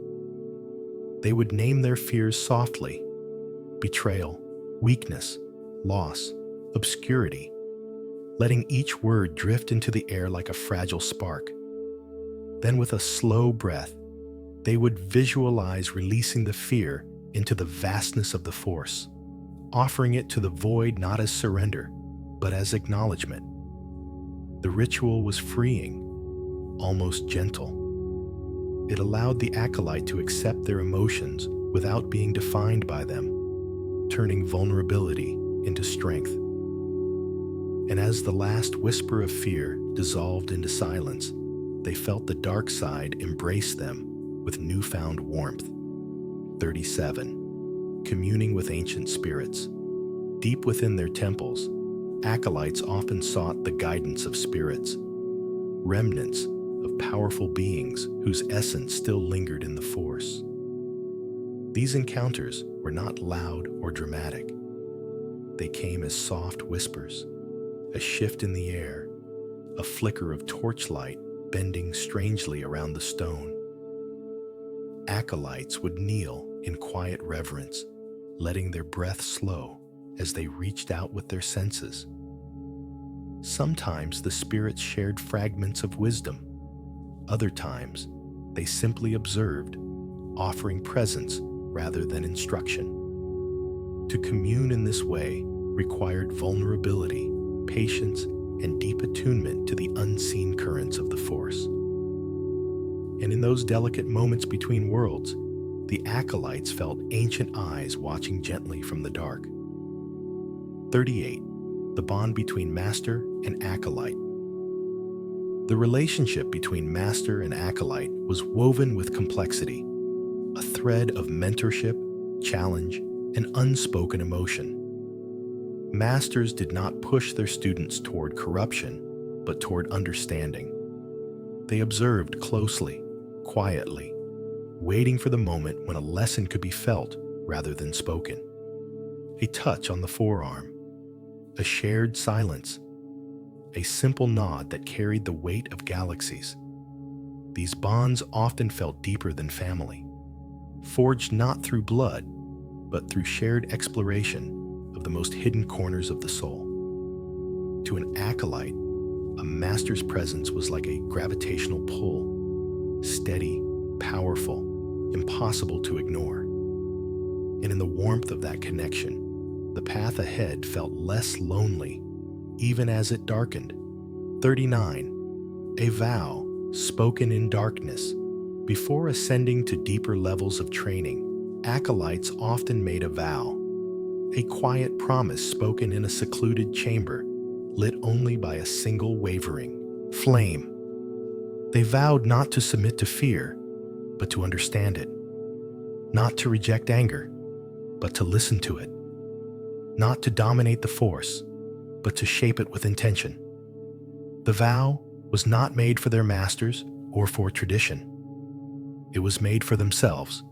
They would name their fears softly: betrayal, weakness, loss, obscurity, letting each word drift into the air like a fragile spark. Then with a slow breath, they would visualize releasing the fear into the vastness of the Force, offering it to the void not as surrender, but as acknowledgement. The ritual was freeing, almost gentle. It allowed the acolyte to accept their emotions without being defined by them, turning vulnerability into strength. And as the last whisper of fear dissolved into silence, they felt the dark side embrace them with newfound warmth. 37. Communing with ancient spirits. Deep within their temples, acolytes often sought the guidance of spirits, remnants of powerful beings whose essence still lingered in the Force. These encounters were not loud or dramatic. They came as soft whispers, a shift in the air, a flicker of torchlight bending strangely around the stone. Acolytes would kneel in quiet reverence, letting their breath slow as they reached out with their senses. Sometimes the spirits shared fragments of wisdom. Other times, they simply observed, offering presence rather than instruction. To commune in this way required vulnerability, patience, and deep attunement to the unseen currents of the Force. And in those delicate moments between worlds, the acolytes felt ancient eyes watching gently from the dark. 38. The bond between master and acolyte. The relationship between master and acolyte was woven with complexity, a thread of mentorship, challenge, and unspoken emotion. Masters did not push their students toward corruption, but toward understanding. They observed closely, quietly, waiting for the moment when a lesson could be felt rather than spoken. A touch on the forearm, a shared silence, a simple nod that carried the weight of galaxies. These bonds often felt deeper than family, forged not through blood, but through shared exploration of the most hidden corners of the soul. To an acolyte, a master's presence was like a gravitational pull, steady, powerful, impossible to ignore. And in the warmth of that connection, the path ahead felt less lonely, even as it darkened. 39. A vow spoken in darkness. Before ascending to deeper levels of training, acolytes often made a vow, a quiet promise spoken in a secluded chamber, lit only by a single wavering flame. They vowed not to submit to fear, but to understand it, not to reject anger, but to listen to it, not to dominate the Force, but to shape it with intention. The vow was not made for their masters or for tradition. It was made for themselves,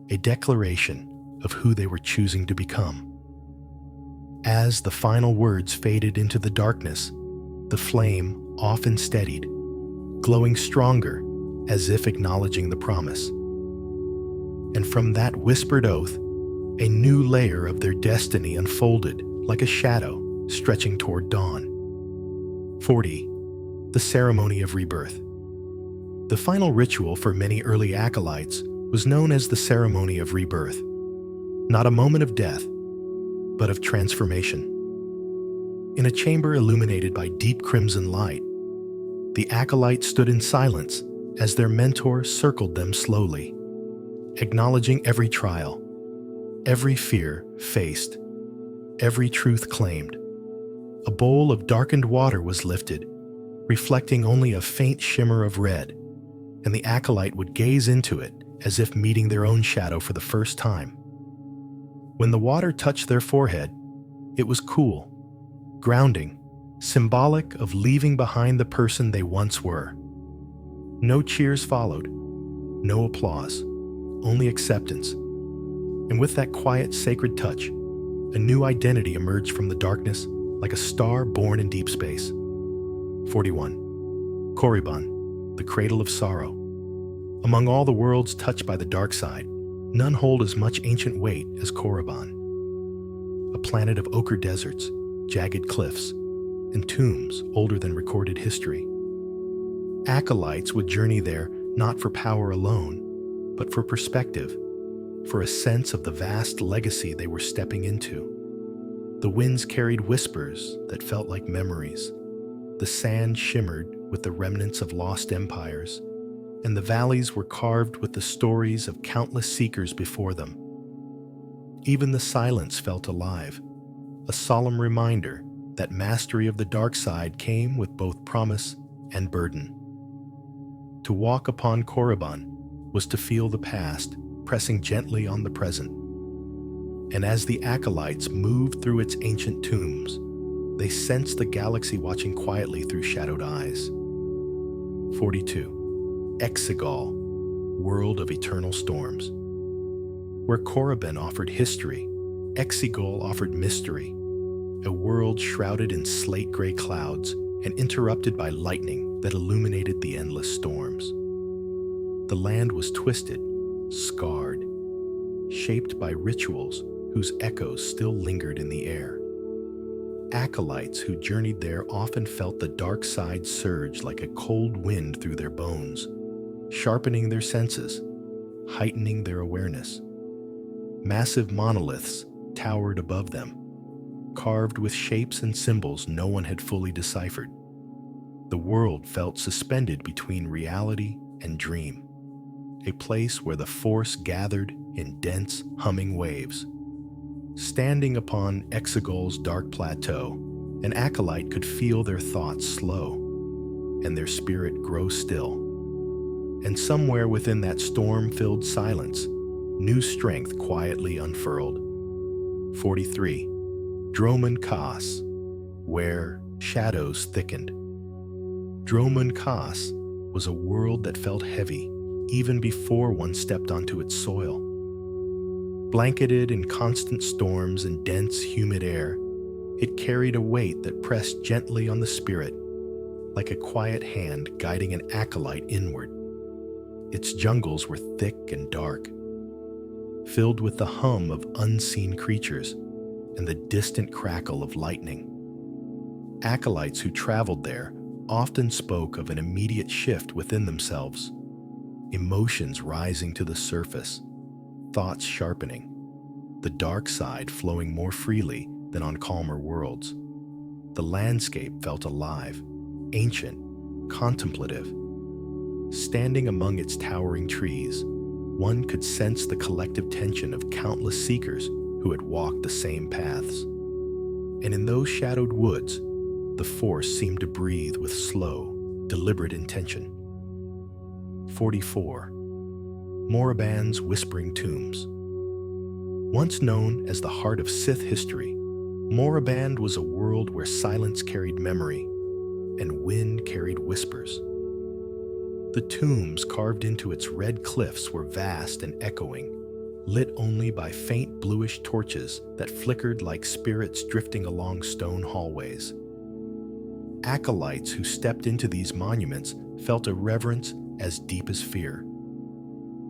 a declaration of who they were choosing to become. As the final words faded into the darkness, the flame often steadied, glowing stronger as if acknowledging the promise. And from that whispered oath, a new layer of their destiny unfolded like a shadow stretching toward dawn. 40. The ceremony of rebirth. The final ritual for many early acolytes was known as the ceremony of rebirth, not a moment of death, but of transformation. In a chamber illuminated by deep crimson light, the acolytes stood in silence as their mentor circled them slowly, acknowledging every trial, every fear faced, every truth claimed. A bowl of darkened water was lifted, reflecting only a faint shimmer of red, and the acolyte would gaze into it as if meeting their own shadow for the first time. When the water touched their forehead, it was cool, grounding, symbolic of leaving behind the person they once were. No cheers followed, no applause, only acceptance. And with that quiet, sacred touch, a new identity emerged from the darkness like a star born in deep space. 41. Korriban, the cradle of sorrow. Among all the worlds touched by the dark side, none hold as much ancient weight as Korriban. A planet of ochre deserts, jagged cliffs, and tombs older than recorded history. Acolytes would journey there not for power alone, but for perspective, for a sense of the vast legacy they were stepping into. The winds carried whispers that felt like memories. The sand shimmered with the remnants of lost empires, and the valleys were carved with the stories of countless seekers before them. Even the silence felt alive, a solemn reminder that mastery of the dark side came with both promise and burden. To walk upon Korriban was to feel the past pressing gently on the present. And as the acolytes moved through its ancient tombs, they sensed the galaxy watching quietly through shadowed eyes. 42. Exegol, world of eternal storms. Where Korriban offered history, Exegol offered mystery, a world shrouded in slate-gray clouds and interrupted by lightning that illuminated the endless storms. The land was twisted, scarred, shaped by rituals whose echoes still lingered in the air. Acolytes who journeyed there often felt the dark side surge like a cold wind through their bones, sharpening their senses, heightening their awareness. Massive monoliths towered above them, carved with shapes and symbols no one had fully deciphered. The world felt suspended between reality and dream, a place where the Force gathered in dense, humming waves. Standing upon Exegol's dark plateau, an acolyte could feel their thoughts slow and their spirit grow still. And somewhere within that storm-filled silence, new strength quietly unfurled. 43. Droman Kas, where shadows thickened. Droman Kas was a world that felt heavy even before one stepped onto its soil. Blanketed in constant storms and dense, humid air, it carried a weight that pressed gently on the spirit, like a quiet hand guiding an acolyte inward. Its jungles were thick and dark, filled with the hum of unseen creatures and the distant crackle of lightning. Acolytes who traveled there often spoke of an immediate shift within themselves, emotions rising to the surface, thoughts sharpening, the dark side flowing more freely than on calmer worlds. The landscape felt alive, ancient, contemplative. Standing among its towering trees, one could sense the collective tension of countless seekers who had walked the same paths. And in those shadowed woods, the Force seemed to breathe with slow, deliberate intention. 44. Moraband's Whispering Tombs. Once known as the heart of Sith history, Moraband was a world where silence carried memory and wind carried whispers. The tombs carved into its red cliffs were vast and echoing, lit only by faint bluish torches that flickered like spirits drifting along stone hallways. Acolytes who stepped into these monuments felt a reverence as deep as fear.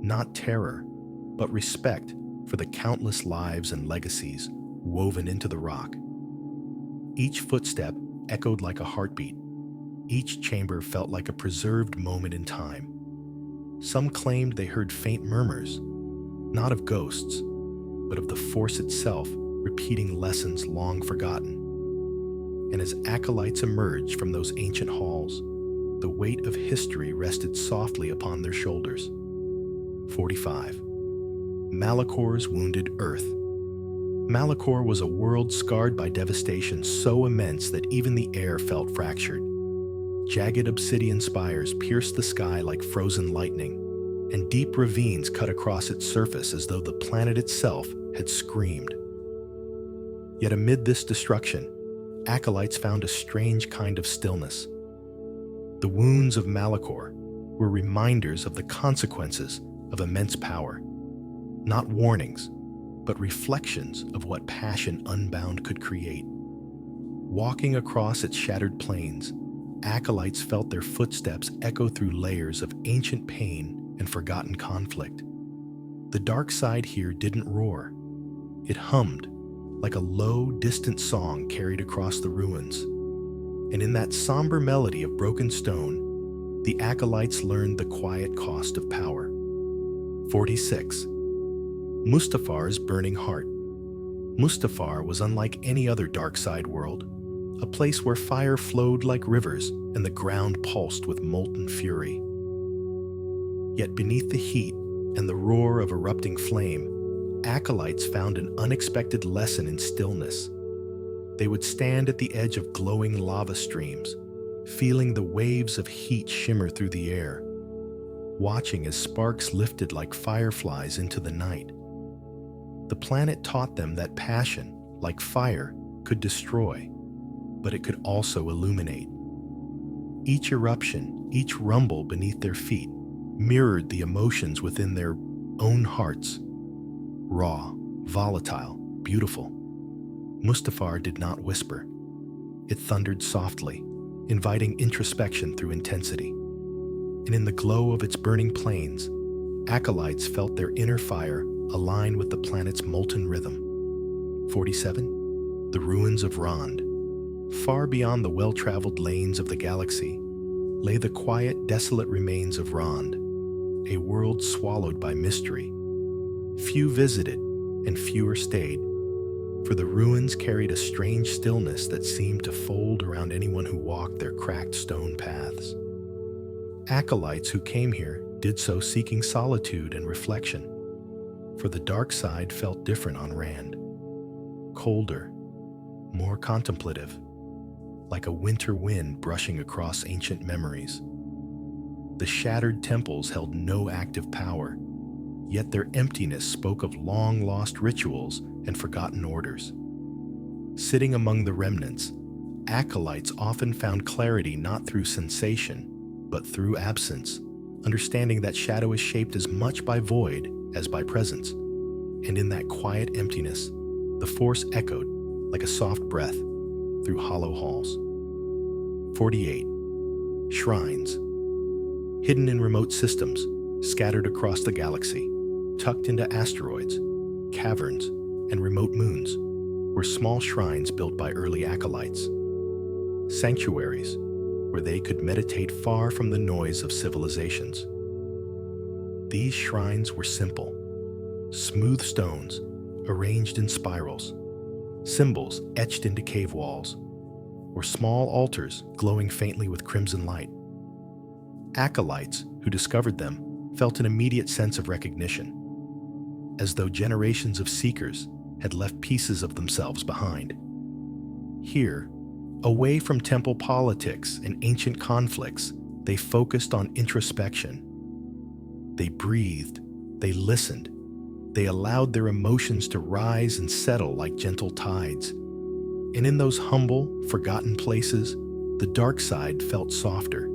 Not terror, but respect for the countless lives and legacies woven into the rock. Each footstep echoed like a heartbeat. Each chamber felt like a preserved moment in time. Some claimed they heard faint murmurs, not of ghosts, but of the Force itself repeating lessons long forgotten. And as acolytes emerged from those ancient halls, the weight of history rested softly upon their shoulders. 45. Malakor's Wounded Earth. Malakor was a world scarred by devastation so immense that even the air felt fractured. Jagged obsidian spires pierced the sky like frozen lightning, and deep ravines cut across its surface as though the planet itself had screamed. Yet amid this destruction, Acolytes found a strange kind of stillness. The wounds of Malachor were reminders of the consequences of immense power, not warnings, but reflections of what passion unbound could create. Walking across its shattered plains, Acolytes felt their footsteps echo through layers of ancient pain and forgotten conflict. The dark side here didn't roar. It hummed, like a low, distant song carried across the ruins. And in that somber melody of broken stone, the Acolytes learned the quiet cost of power. 46. Mustafar's burning heart. Mustafar was unlike any other dark side world, a place where fire flowed like rivers and the ground pulsed with molten fury. Yet beneath the heat and the roar of erupting flame, Acolytes found an unexpected lesson in stillness. They would stand at the edge of glowing lava streams, feeling the waves of heat shimmer through the air, watching as sparks lifted like fireflies into the night. The planet taught them that passion, like fire, could destroy, but it could also illuminate. Each eruption, each rumble beneath their feet, mirrored the emotions within their own hearts. Raw, volatile, beautiful. Mustafar did not whisper. It thundered softly, inviting introspection through intensity. And in the glow of its burning plains, Acolytes felt their inner fire align with the planet's molten rhythm. 47. The ruins of Rond. Far beyond the well-traveled lanes of the galaxy lay the quiet, desolate remains of Rond, a world swallowed by mystery. Few visited, and fewer stayed, for the ruins carried a strange stillness that seemed to fold around anyone who walked their cracked stone paths. Acolytes who came here did so seeking solitude and reflection, for the dark side felt different on Rand. Colder, more contemplative, like a winter wind brushing across ancient memories. The shattered temples held no active power, yet their emptiness spoke of long-lost rituals and forgotten orders. Sitting among the remnants, Acolytes often found clarity not through sensation, but through absence, understanding that shadow is shaped as much by void as by presence. And in that quiet emptiness, the Force echoed like a soft breath through hollow halls. 48. Shrines. Hidden in remote systems, scattered across the galaxy, tucked into asteroids, caverns, and remote moons, were small shrines built by early Acolytes. Sanctuaries where they could meditate far from the noise of civilizations. These shrines were simple, smooth stones arranged in spirals, symbols etched into cave walls, or small altars glowing faintly with crimson light. Acolytes who discovered them felt an immediate sense of recognition, as though generations of seekers had left pieces of themselves behind. Here, away from temple politics and ancient conflicts, they focused on introspection. They breathed, they listened, they allowed their emotions to rise and settle like gentle tides. And in those humble, forgotten places, the dark side felt softer,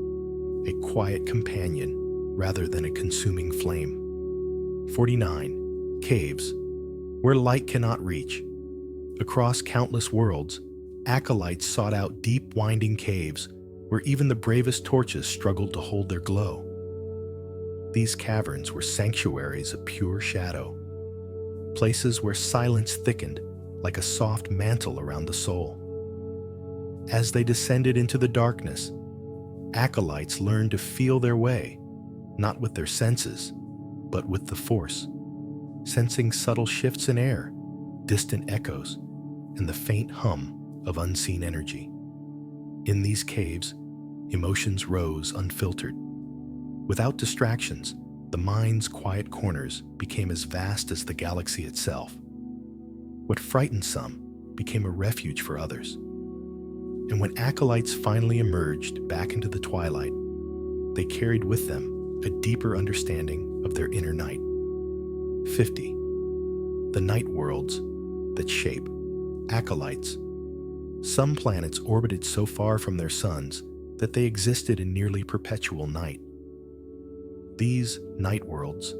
a quiet companion rather than a consuming flame. 49. Caves, where light cannot reach. Across countless worlds, Acolytes sought out deep, winding caves where even the bravest torches struggled to hold their glow. These caverns were sanctuaries of pure shadow, places where silence thickened like a soft mantle around the soul. As they descended into the darkness, Acolytes learned to feel their way, not with their senses, but with the Force, sensing subtle shifts in air, distant echoes, and the faint hum of unseen energy. In these caves, emotions rose unfiltered. Without distractions, the mind's quiet corners became as vast as the galaxy itself. What frightened some became a refuge for others. And when Acolytes finally emerged back into the twilight, they carried with them a deeper understanding of their inner night. 50. The night worlds that shape Acolytes. Some planets orbited so far from their suns that they existed in nearly perpetual night. These night worlds,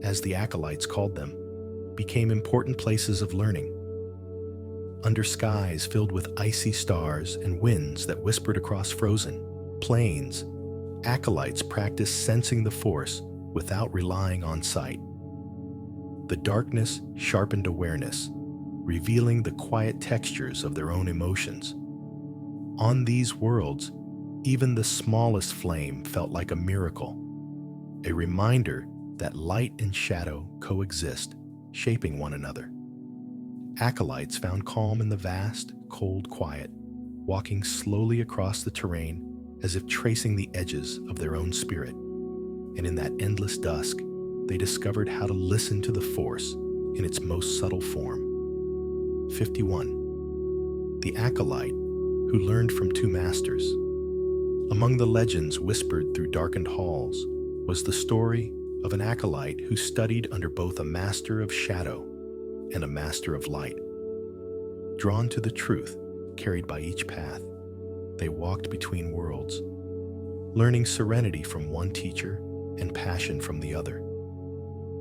as the Acolytes called them, became important places of learning. Under skies filled with icy stars and winds that whispered across frozen plains, Acolytes practiced sensing the Force without relying on sight. The darkness sharpened awareness, revealing the quiet textures of their own emotions. On these worlds, even the smallest flame felt like a miracle, a reminder that light and shadow coexist, shaping one another. Acolytes found calm in the vast, cold quiet, walking slowly across the terrain as if tracing the edges of their own spirit. And in that endless dusk, they discovered how to listen to the Force in its most subtle form. 51. The Acolyte who learned from two masters. Among the legends whispered through darkened halls was the story of an Acolyte who studied under both a master of shadow and a master of light. Drawn to the truth carried by each path, they walked between worlds, learning serenity from one teacher and passion from the other.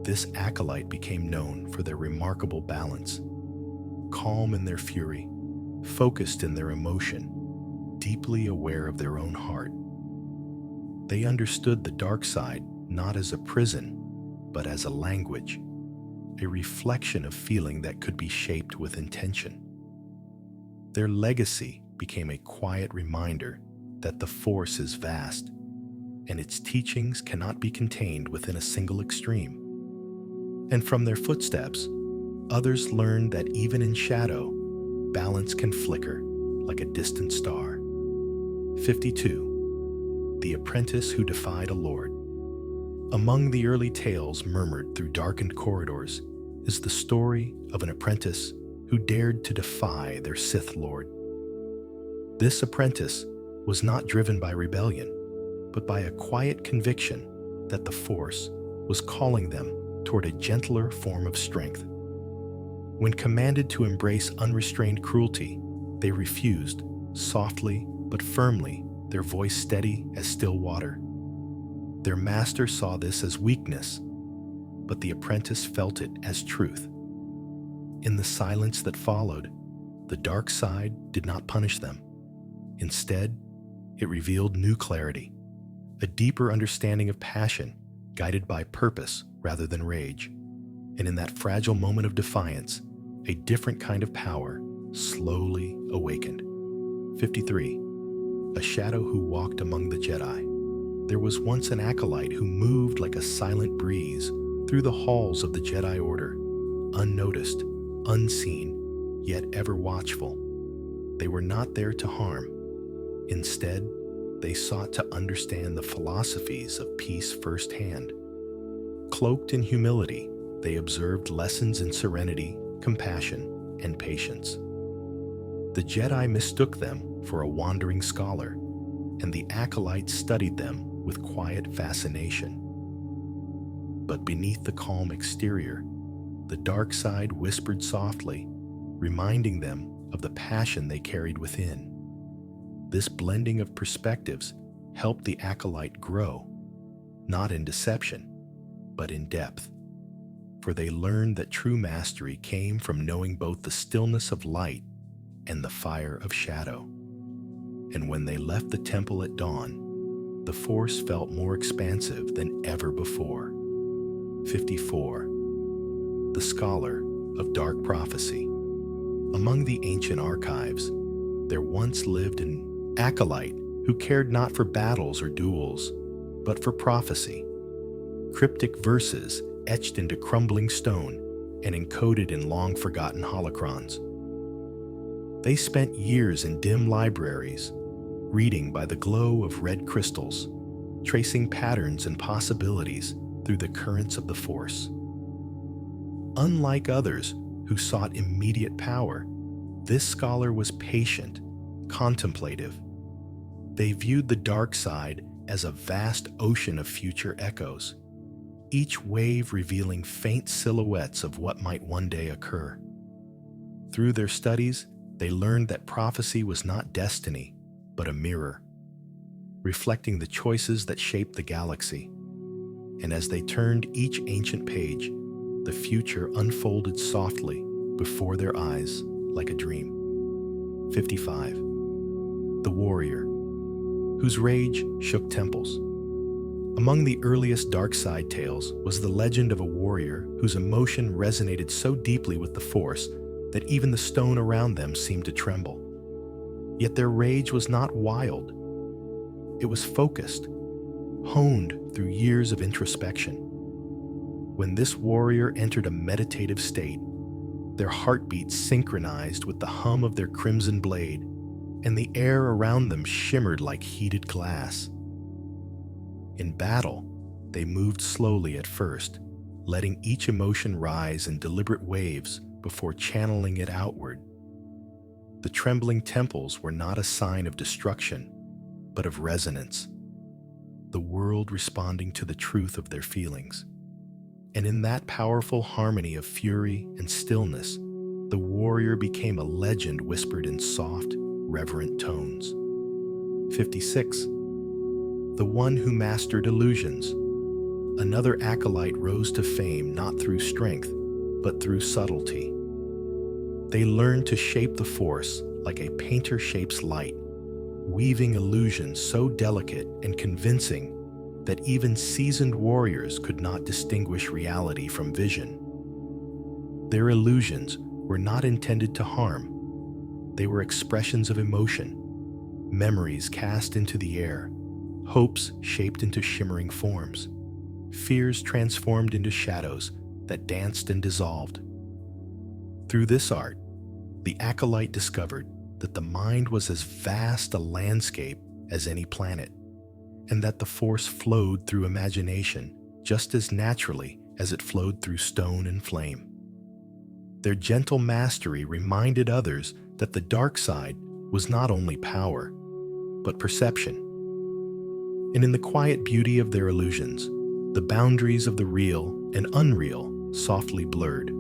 This Acolyte became known for their remarkable balance, calm in their fury, focused in their emotion, deeply aware of their own heart. They understood the dark side not as a prison, but as a language, a reflection of feeling that could be shaped with intention. Their legacy became a quiet reminder that the Force is vast, and its teachings cannot be contained within a single extreme. And from their footsteps, others learned that even in shadow, balance can flicker like a distant star. 52. The Apprentice Who Defied a Lord. Among the early tales murmured through darkened corridors is the story of an apprentice who dared to defy their Sith Lord. This apprentice was not driven by rebellion, but by a quiet conviction that the Force was calling them toward a gentler form of strength. When commanded to embrace unrestrained cruelty, they refused, softly but firmly, their voice steady as still water. Their master saw this as weakness, but the apprentice felt it as truth. In the silence that followed, the dark side did not punish them. Instead, it revealed new clarity, a deeper understanding of passion guided by purpose rather than rage. And in that fragile moment of defiance, a different kind of power slowly awakened. 53. A shadow who walked among the Jedi. There was once an Acolyte who moved like a silent breeze through the halls of the Jedi Order, unnoticed, unseen, yet ever watchful. They were not there to harm. Instead, they sought to understand the philosophies of peace firsthand. Cloaked in humility, they observed lessons in serenity, compassion, and patience. The Jedi mistook them for a wandering scholar, and the Acolytes studied them with quiet fascination. But beneath the calm exterior, the dark side whispered softly, reminding them of the passion they carried within. This blending of perspectives helped the Acolyte grow, not in deception, but in depth. For they learned that true mastery came from knowing both the stillness of light and the fire of shadow. And when they left the temple at dawn, the Force felt more expansive than ever before. 54. The Scholar of Dark Prophecy. Among the ancient archives, there once lived an Acolyte who cared not for battles or duels, but for prophecy. Cryptic verses etched into crumbling stone and encoded in long-forgotten holocrons. They spent years in dim libraries, reading by the glow of red crystals, tracing patterns and possibilities through the currents of the Force. Unlike others who sought immediate power, this scholar was patient, contemplative. They viewed the dark side as a vast ocean of future echoes, each wave revealing faint silhouettes of what might one day occur. Through their studies, they learned that prophecy was not destiny, but a mirror, reflecting the choices that shaped the galaxy. And as they turned each ancient page, the future unfolded softly before their eyes like a dream. 55. The warrior, whose rage shook temples. Among the earliest dark side tales was the legend of a warrior whose emotion resonated so deeply with the Force that even the stone around them seemed to tremble. Yet their rage was not wild. It was focused, honed through years of introspection. When this warrior entered a meditative state, their heartbeats synchronized with the hum of their crimson blade, and the air around them shimmered like heated glass. In battle, they moved slowly at first, letting each emotion rise in deliberate waves before channeling it outward. The trembling temples were not a sign of destruction, but of resonance, the world responding to the truth of their feelings. And in that powerful harmony of fury and stillness, the warrior became a legend whispered in soft, reverent tones. 56. The one who mastered illusions. Another acolyte rose to fame not through strength, but through subtlety. They learned to shape the Force like a painter shapes light, weaving illusions so delicate and convincing that even seasoned warriors could not distinguish reality from vision. Their illusions were not intended to harm. They were expressions of emotion, memories cast into the air, hopes shaped into shimmering forms, fears transformed into shadows that danced and dissolved. Through this art, the acolyte discovered that the mind was as vast a landscape as any planet, and that the Force flowed through imagination just as naturally as it flowed through stone and flame. Their gentle mastery reminded others that the dark side was not only power, but perception. And in the quiet beauty of their illusions, the boundaries of the real and unreal softly blurred.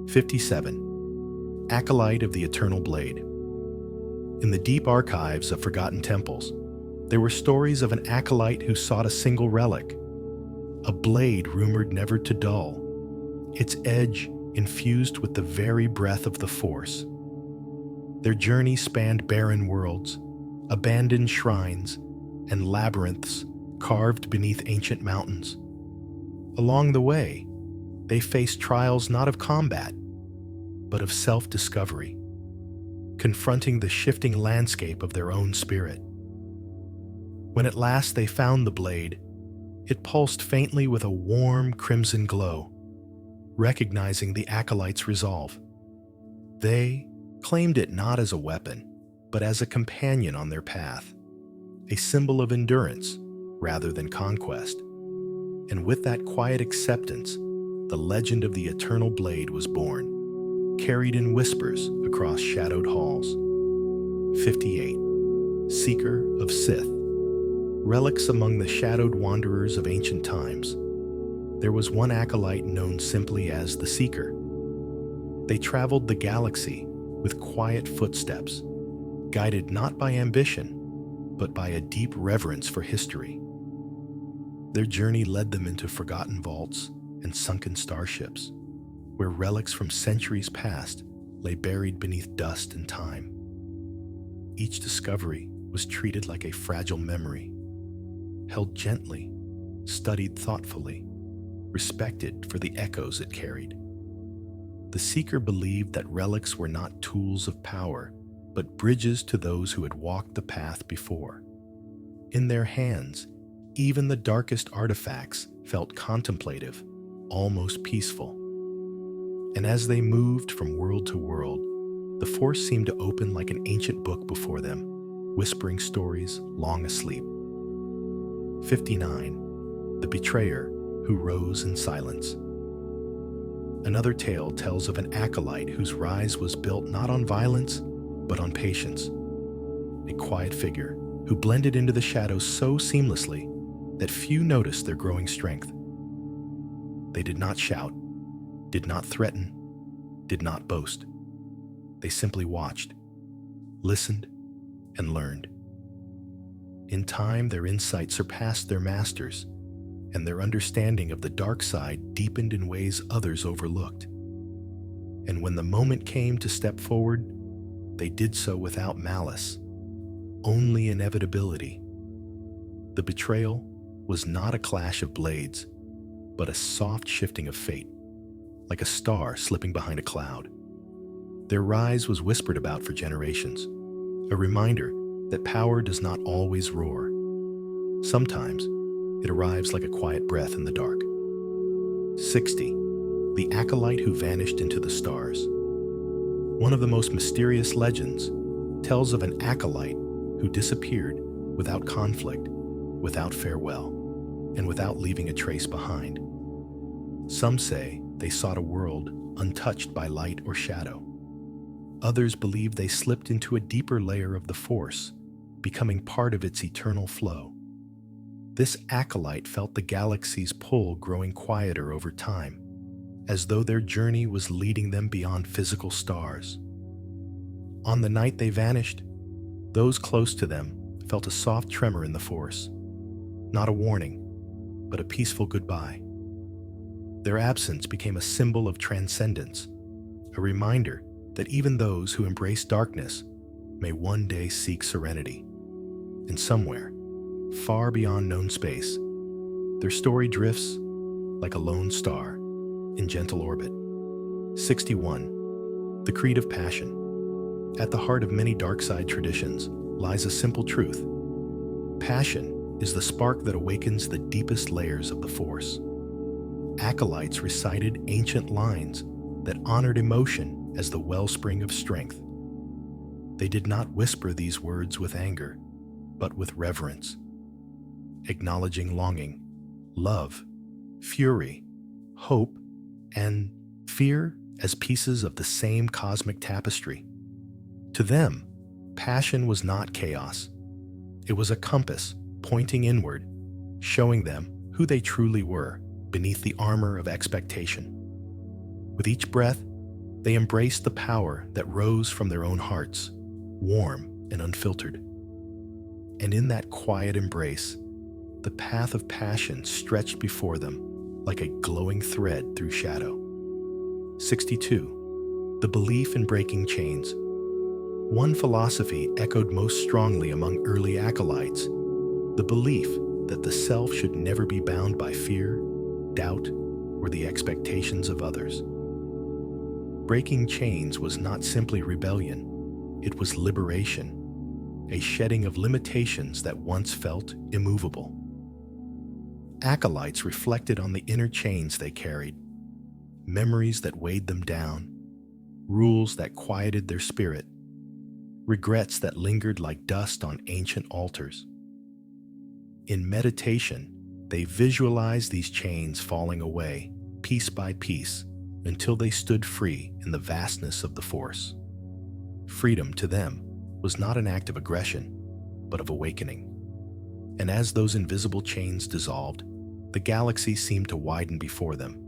57. Acolyte of the Eternal Blade. In the deep archives of forgotten temples, there were stories of an acolyte who sought a single relic, a blade rumored never to dull, its edge infused with the very breath of the Force. Their journey spanned barren worlds, abandoned shrines, and labyrinths carved beneath ancient mountains. Along the way, they faced trials not of combat, but of self-discovery, confronting the shifting landscape of their own spirit. When at last they found the blade, it pulsed faintly with a warm crimson glow, recognizing the acolyte's resolve. They claimed it not as a weapon, but as a companion on their path, a symbol of endurance rather than conquest. And with that quiet acceptance, the legend of the Eternal Blade was born, carried in whispers across shadowed halls. 58. Seeker of Sith. Relics among the shadowed wanderers of ancient times. There was one acolyte known simply as the Seeker. They traveled the galaxy with quiet footsteps, guided not by ambition, but by a deep reverence for history. Their journey led them into forgotten vaults and sunken starships, where relics from centuries past lay buried beneath dust and time. Each discovery was treated like a fragile memory, held gently, studied thoughtfully, respected for the echoes it carried. The Seeker believed that relics were not tools of power, but bridges to those who had walked the path before. In their hands, even the darkest artifacts felt contemplative, almost peaceful. And as they moved from world to world, the Force seemed to open like an ancient book before them, whispering stories long asleep. 59. The Betrayer who rose in silence. Another tale tells of an acolyte whose rise was built not on violence, but on patience. a quiet figure who blended into the shadows so seamlessly that few noticed their growing strength. They did not shout, did not threaten, did not boast. They simply watched, listened, and learned. In time, their insight surpassed their masters, and their understanding of the dark side deepened in ways others overlooked. And when the moment came to step forward, they did so without malice, only inevitability. The betrayal was not a clash of blades, but a soft shifting of fate, like a star slipping behind a cloud. Their rise was whispered about for generations, a reminder that power does not always roar. Sometimes it arrives like a quiet breath in the dark. 60. The Acolyte Who Vanished into the Stars. One of the most mysterious legends tells of an acolyte who disappeared without conflict, without farewell, and without leaving a trace behind. Some say they sought a world untouched by light or shadow. Others believe they slipped into a deeper layer of the Force, becoming part of its eternal flow. This acolyte felt the galaxy's pull growing quieter over time, as though their journey was leading them beyond physical stars. On the night they vanished, those close to them felt a soft tremor in the Force, not a warning, but a peaceful goodbye. Their absence became a symbol of transcendence, a reminder that even those who embrace darkness may one day seek serenity. And somewhere, far beyond known space, their story drifts like a lone star in gentle orbit. 61. The Creed of Passion. At the heart of many dark side traditions lies a simple truth. Passion is the spark that awakens the deepest layers of the Force. Acolytes recited ancient lines that honored emotion as the wellspring of strength. They did not whisper these words with anger, but with reverence, acknowledging longing, love, fury, hope, and fear as pieces of the same cosmic tapestry. To them, passion was not chaos. It was a compass pointing inward, showing them who they truly were beneath the armor of expectation. With each breath, they embraced the power that rose from their own hearts, warm and unfiltered. And in that quiet embrace, the path of passion stretched before them like a glowing thread through shadow. 62. The Belief in Breaking Chains. One philosophy echoed most strongly among early acolytes, the belief that the self should never be bound by fear, doubt, or the expectations of others. Breaking chains was not simply rebellion, it was liberation, a shedding of limitations that once felt immovable. Acolytes reflected on the inner chains they carried, memories that weighed them down, rules that quieted their spirit, regrets that lingered like dust on ancient altars. In meditation, they visualized these chains falling away, piece by piece, until they stood free in the vastness of the Force. Freedom to them was not an act of aggression, but of awakening. And as those invisible chains dissolved, the galaxy seemed to widen before them,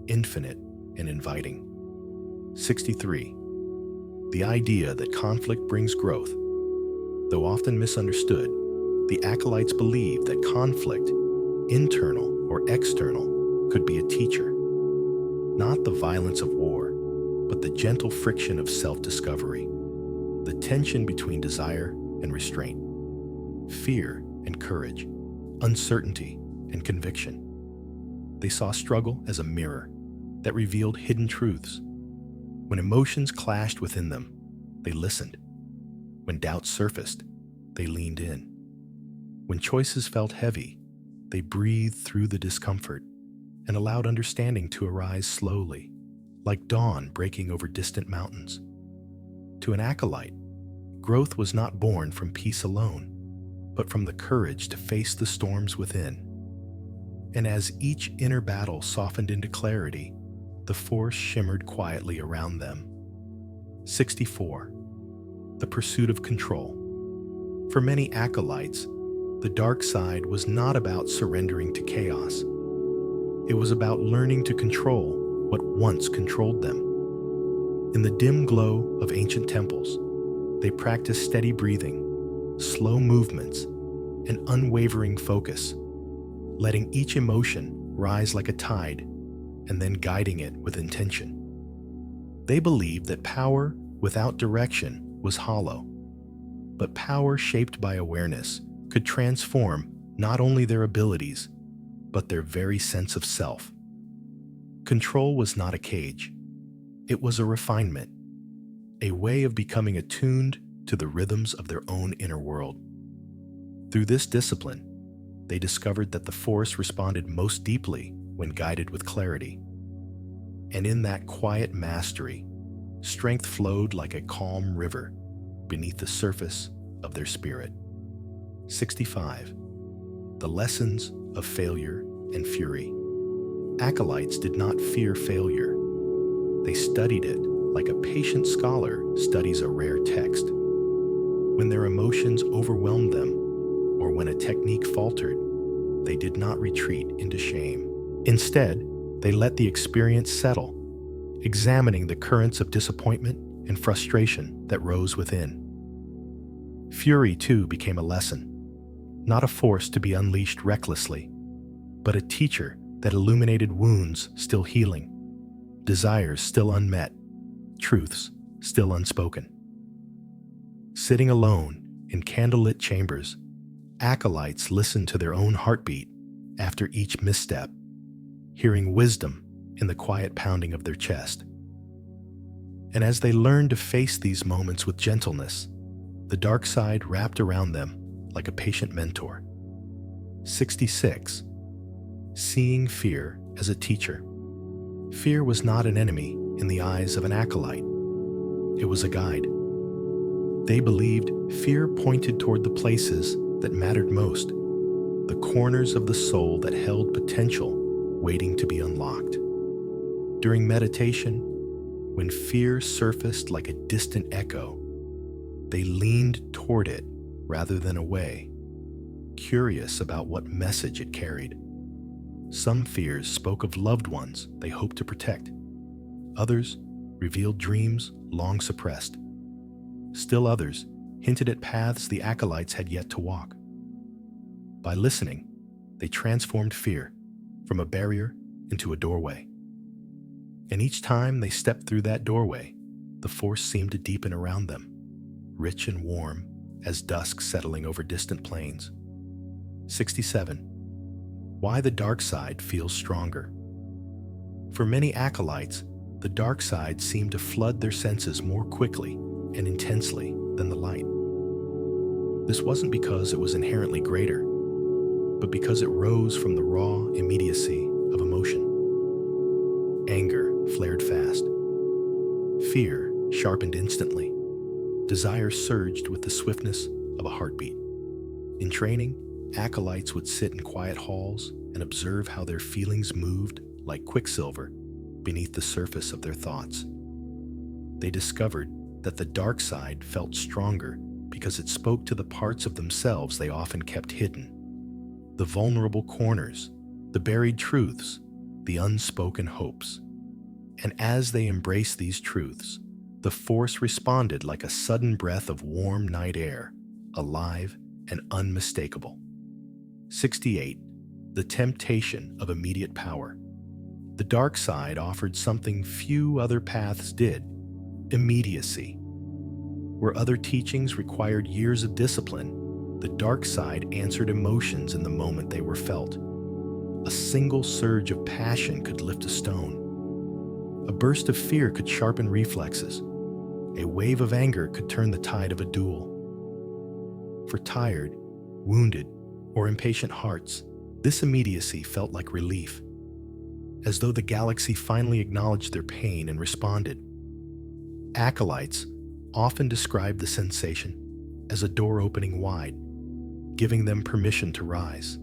infinite and inviting. 63. The idea that conflict brings growth. Though often misunderstood, the Acolytes believed that conflict, internal or external, could be a teacher. Not the violence of war, but the gentle friction of self-discovery, the tension between desire and restraint, fear and courage, uncertainty and conviction. They saw struggle as a mirror that revealed hidden truths. When emotions clashed within them, they listened. When doubts surfaced, they leaned in. When choices felt heavy, they breathed through the discomfort and allowed understanding to arise slowly, like dawn breaking over distant mountains. To an acolyte, growth was not born from peace alone, but from the courage to face the storms within. And as each inner battle softened into clarity, the Force shimmered quietly around them. 64. The Pursuit of Control. For many acolytes, the dark side was not about surrendering to chaos. It was about learning to control what once controlled them. In the dim glow of ancient temples, they practiced steady breathing, slow movements, and unwavering focus, letting each emotion rise like a tide and then guiding it with intention. They believed that power without direction was hollow, but power shaped by awareness could transform not only their abilities, but their very sense of self. Control was not a cage. It was a refinement, a way of becoming attuned to the rhythms of their own inner world. Through this discipline, they discovered that the Force responded most deeply when guided with clarity. And in that quiet mastery, strength flowed like a calm river beneath the surface of their spirit. 65. The lessons of failure and fury. Acolytes did not fear failure. They studied it like a patient scholar studies a rare text. When their emotions overwhelmed them, or when a technique faltered, they did not retreat into shame. Instead, they let the experience settle, examining the currents of disappointment and frustration that rose within. Fury, too, became a lesson, not a force to be unleashed recklessly, but a teacher that illuminated wounds still healing, desires still unmet, truths still unspoken. Sitting alone in candlelit chambers, acolytes listened to their own heartbeat after each misstep, hearing wisdom in the quiet pounding of their chest. And as they learned to face these moments with gentleness, the dark side wrapped around them like a patient mentor. 66. Seeing fear as a teacher. Fear was not an enemy in the eyes of an acolyte. It was a guide. They believed fear pointed toward the places that mattered most, the corners of the soul that held potential waiting to be unlocked. During meditation, when fear surfaced like a distant echo, they leaned toward it rather than away, curious about what message it carried. Some fears spoke of loved ones they hoped to protect. Others revealed dreams long suppressed. Still others hinted at paths the acolytes had yet to walk. By listening, they transformed fear from a barrier into a doorway. And each time they stepped through that doorway, the force seemed to deepen around them, rich and warm as dusk settling over distant plains. 67. Why the dark side feels stronger. For many acolytes, the dark side seemed to flood their senses more quickly and intensely than the light. This wasn't because it was inherently greater, but because it rose from the raw immediacy of emotion. Anger flared fast. Fear sharpened instantly. Desire surged with the swiftness of a heartbeat. In training, acolytes would sit in quiet halls and observe how their feelings moved like quicksilver beneath the surface of their thoughts. They discovered that the dark side felt stronger because it spoke to the parts of themselves they often kept hidden. The vulnerable corners, the buried truths, the unspoken hopes. And as they embraced these truths, the force responded like a sudden breath of warm night air, alive and unmistakable. 68. The temptation of immediate power. The dark side offered something few other paths did: immediacy. Where other teachings required years of discipline, the dark side answered emotions in the moment they were felt. A single surge of passion could lift a stone. A burst of fear could sharpen reflexes. A wave of anger could turn the tide of a duel. For tired, wounded, or impatient hearts, this immediacy felt like relief, as though the galaxy finally acknowledged their pain and responded. Acolytes often described the sensation as a door opening wide, giving them permission to rise.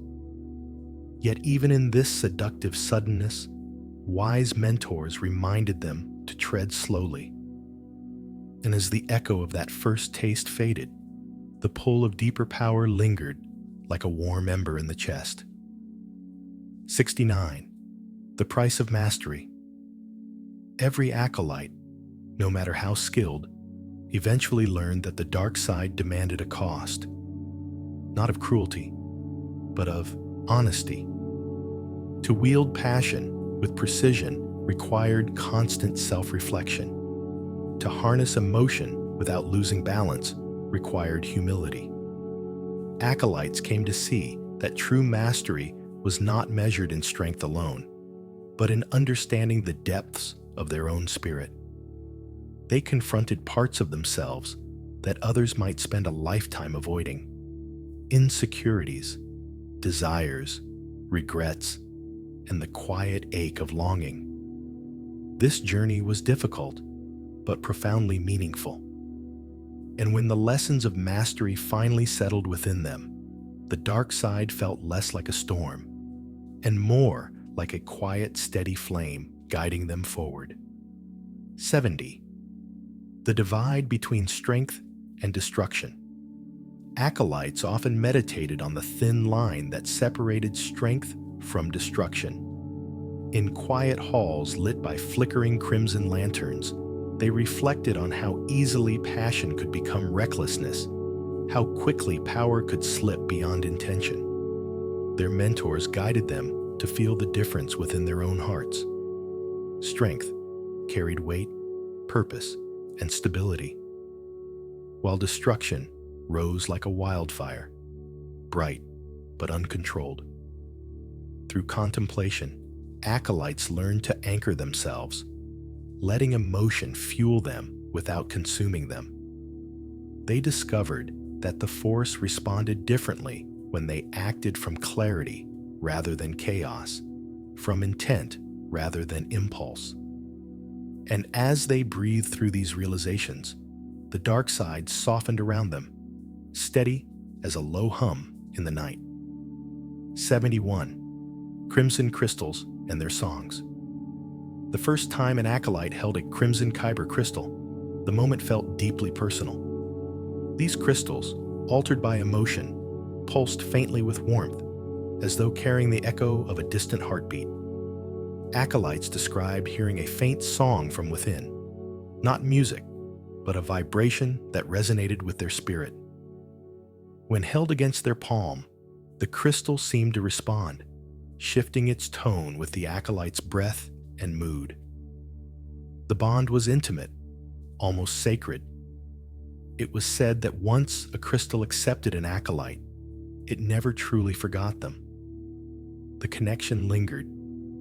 Yet even in this seductive suddenness, wise mentors reminded them to tread slowly. And as the echo of that first taste faded, the pull of deeper power lingered like a warm ember in the chest. 69. The price of mastery. Every acolyte, no matter how skilled, eventually learned that the dark side demanded a cost, not of cruelty, but of honesty. To wield passion with precision required constant self-reflection. To harness emotion without losing balance required humility. Acolytes came to see that true mastery was not measured in strength alone, but in understanding the depths of their own spirit. They confronted parts of themselves that others might spend a lifetime avoiding. Insecurities, desires, regrets, and the quiet ache of longing. This journey was difficult, but profoundly meaningful. And when the lessons of mastery finally settled within them, the dark side felt less like a storm, and more like a quiet, steady flame guiding them forward. 70. The divide between strength and destruction. Acolytes often meditated on the thin line that separated strength from destruction. In quiet halls lit by flickering crimson lanterns, they reflected on how easily passion could become recklessness, how quickly power could slip beyond intention. Their mentors guided them to feel the difference within their own hearts. Strength carried weight, purpose, and stability, while destruction rose like a wildfire, bright but uncontrolled. Through contemplation, acolytes learned to anchor themselves, letting emotion fuel them without consuming them. They discovered that the Force responded differently when they acted from clarity rather than chaos, from intent rather than impulse. And as they breathed through these realizations, the dark side softened around them, steady as a low hum in the night. 71. Crimson crystals and their songs. The first time an acolyte held a crimson kyber crystal, the moment felt deeply personal. These crystals, altered by emotion, pulsed faintly with warmth, as though carrying the echo of a distant heartbeat. Acolytes described hearing a faint song from within, not music, but a vibration that resonated with their spirit. When held against their palm, the crystal seemed to respond, shifting its tone with the acolyte's breath and mood. The bond was intimate, almost sacred. It was said that once a crystal accepted an acolyte, it never truly forgot them. The connection lingered,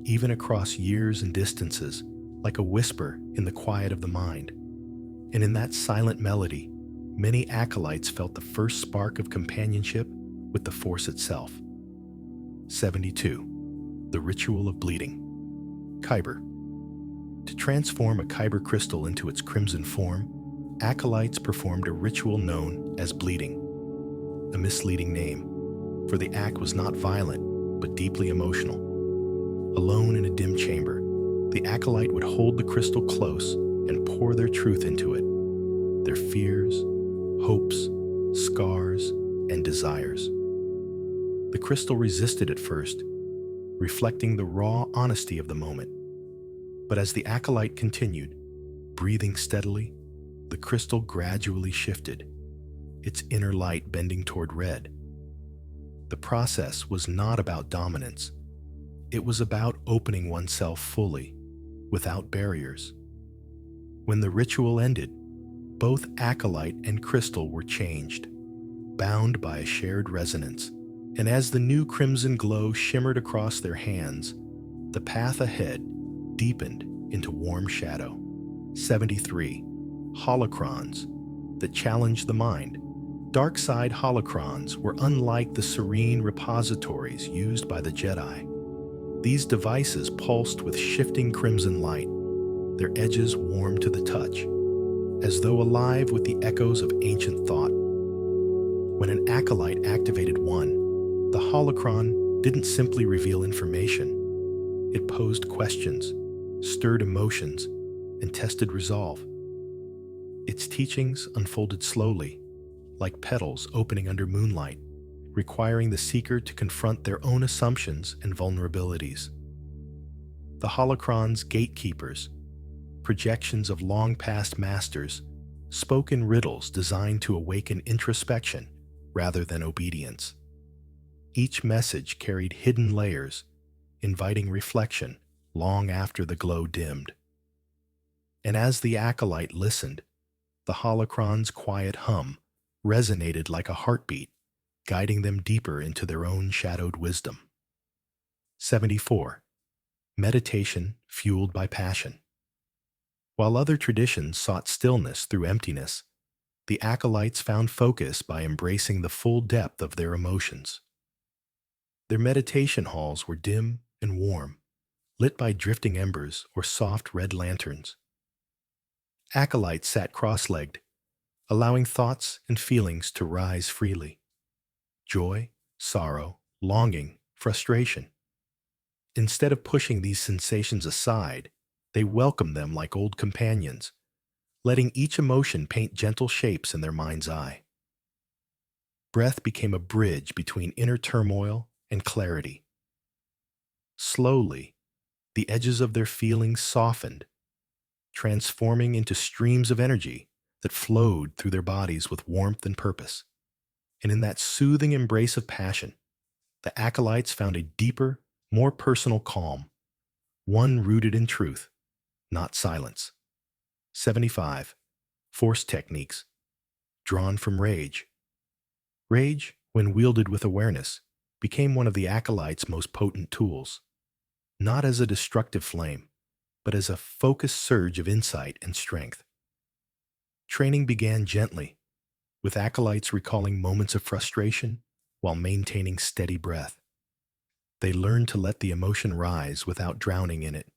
even across years and distances, like a whisper in the quiet of the mind. And in that silent melody, many acolytes felt the first spark of companionship with the Force itself. 72. The ritual of bleeding. Kyber. To transform a kyber crystal into its crimson form, acolytes performed a ritual known as bleeding, a misleading name, for the act was not violent but deeply emotional. Alone in a dim chamber, the acolyte would hold the crystal close and pour their truth into it, their fears, hopes, scars, and desires. The crystal resisted at first, reflecting the raw honesty of the moment. But as the acolyte continued, breathing steadily, the crystal gradually shifted, its inner light bending toward red. The process was not about dominance. It was about opening oneself fully, without barriers. When the ritual ended, both acolyte and crystal were changed, bound by a shared resonance. And as the new crimson glow shimmered across their hands, the path ahead deepened into warm shadow. 73. Holocrons that challenged the mind. Dark side holocrons were unlike the serene repositories used by the Jedi. These devices pulsed with shifting crimson light, their edges warm to the touch, as though alive with the echoes of ancient thought. When an acolyte activated one, the holocron didn't simply reveal information. It posed questions, stirred emotions, and tested resolve. Its teachings unfolded slowly, like petals opening under moonlight, requiring the seeker to confront their own assumptions and vulnerabilities. The holocrons' gatekeepers, projections of long-past masters, spoke in riddles designed to awaken introspection rather than obedience. Each message carried hidden layers, inviting reflection long after the glow dimmed. And as the acolyte listened, the holocron's quiet hum resonated like a heartbeat, guiding them deeper into their own shadowed wisdom. 74. Meditation fueled by passion. While other traditions sought stillness through emptiness, the acolytes found focus by embracing the full depth of their emotions. Their meditation halls were dim and warm, lit by drifting embers or soft red lanterns. Acolytes sat cross-legged, allowing thoughts and feelings to rise freely. Joy, sorrow, longing, frustration. Instead of pushing these sensations aside, they welcomed them like old companions, letting each emotion paint gentle shapes in their mind's eye. Breath became a bridge between inner turmoil and clarity. Slowly, the edges of their feelings softened, transforming into streams of energy that flowed through their bodies with warmth and purpose. And in that soothing embrace of passion, the acolytes found a deeper, more personal calm, one rooted in truth, not silence. 75. Force techniques. Drawn from rage. Rage, when wielded with awareness, became one of the acolytes' most potent tools, not as a destructive flame, but as a focused surge of insight and strength. Training began gently, with acolytes recalling moments of frustration while maintaining steady breath. They learned to let the emotion rise without drowning in it,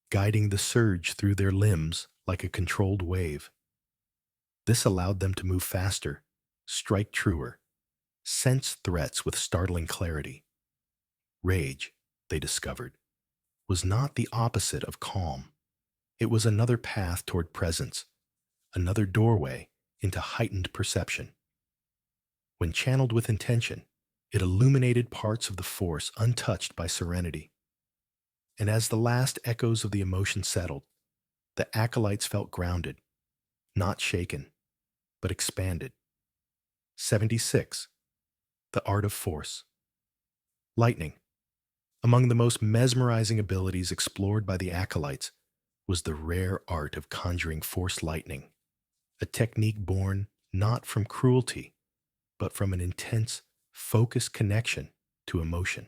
guiding the surge through their limbs like a controlled wave. This allowed them to move faster, strike truer, sense threats with startling clarity. Rage, they discovered, was not the opposite of calm. It was another path toward presence, another doorway into heightened perception. When channeled with intention, it illuminated parts of the force untouched by serenity. And as the last echoes of the emotion settled, the acolytes felt grounded, not shaken, but expanded. 76. The art of force. Lightning. Among the most mesmerizing abilities explored by the acolytes was the rare art of conjuring force lightning, a technique born not from cruelty, but from an intense, focused connection to emotion.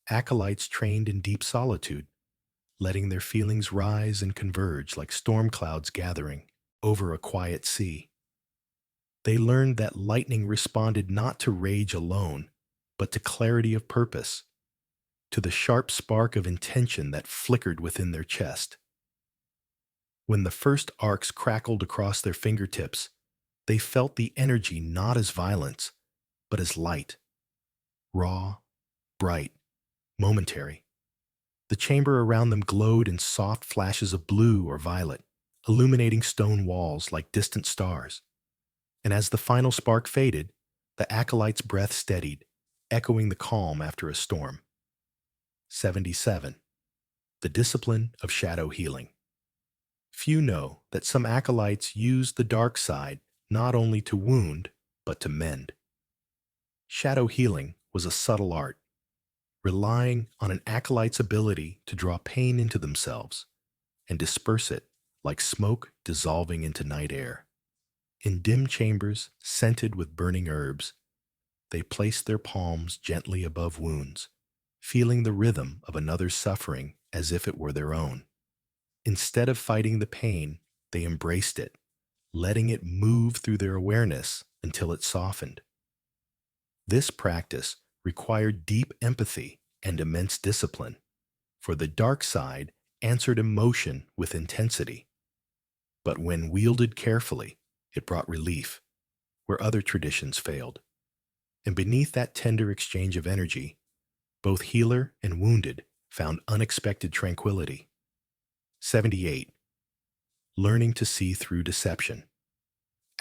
Acolytes trained in deep solitude, letting their feelings rise and converge like storm clouds gathering over a quiet sea. They learned that lightning responded not to rage alone, but to clarity of purpose, to the sharp spark of intention that flickered within their chest. When the first arcs crackled across their fingertips, they felt the energy not as violence, but as light. Raw, bright, momentary. The chamber around them glowed in soft flashes of blue or violet, illuminating stone walls like distant stars. And as the final spark faded, the acolyte's breath steadied, echoing the calm after a storm. 77. The discipline of shadow healing. Few know that some acolytes used the dark side not only to wound, but to mend. Shadow healing was a subtle art, relying on an acolyte's ability to draw pain into themselves and disperse it like smoke dissolving into night air. In dim chambers scented with burning herbs, they placed their palms gently above wounds, feeling the rhythm of another's suffering as if it were their own. Instead of fighting the pain, they embraced it, letting it move through their awareness until it softened. This practice required deep empathy and immense discipline, for the dark side answered emotion with intensity. But when wielded carefully, it brought relief, where other traditions failed. And beneath that tender exchange of energy, both healer and wounded found unexpected tranquility. 78. Learning to see through deception.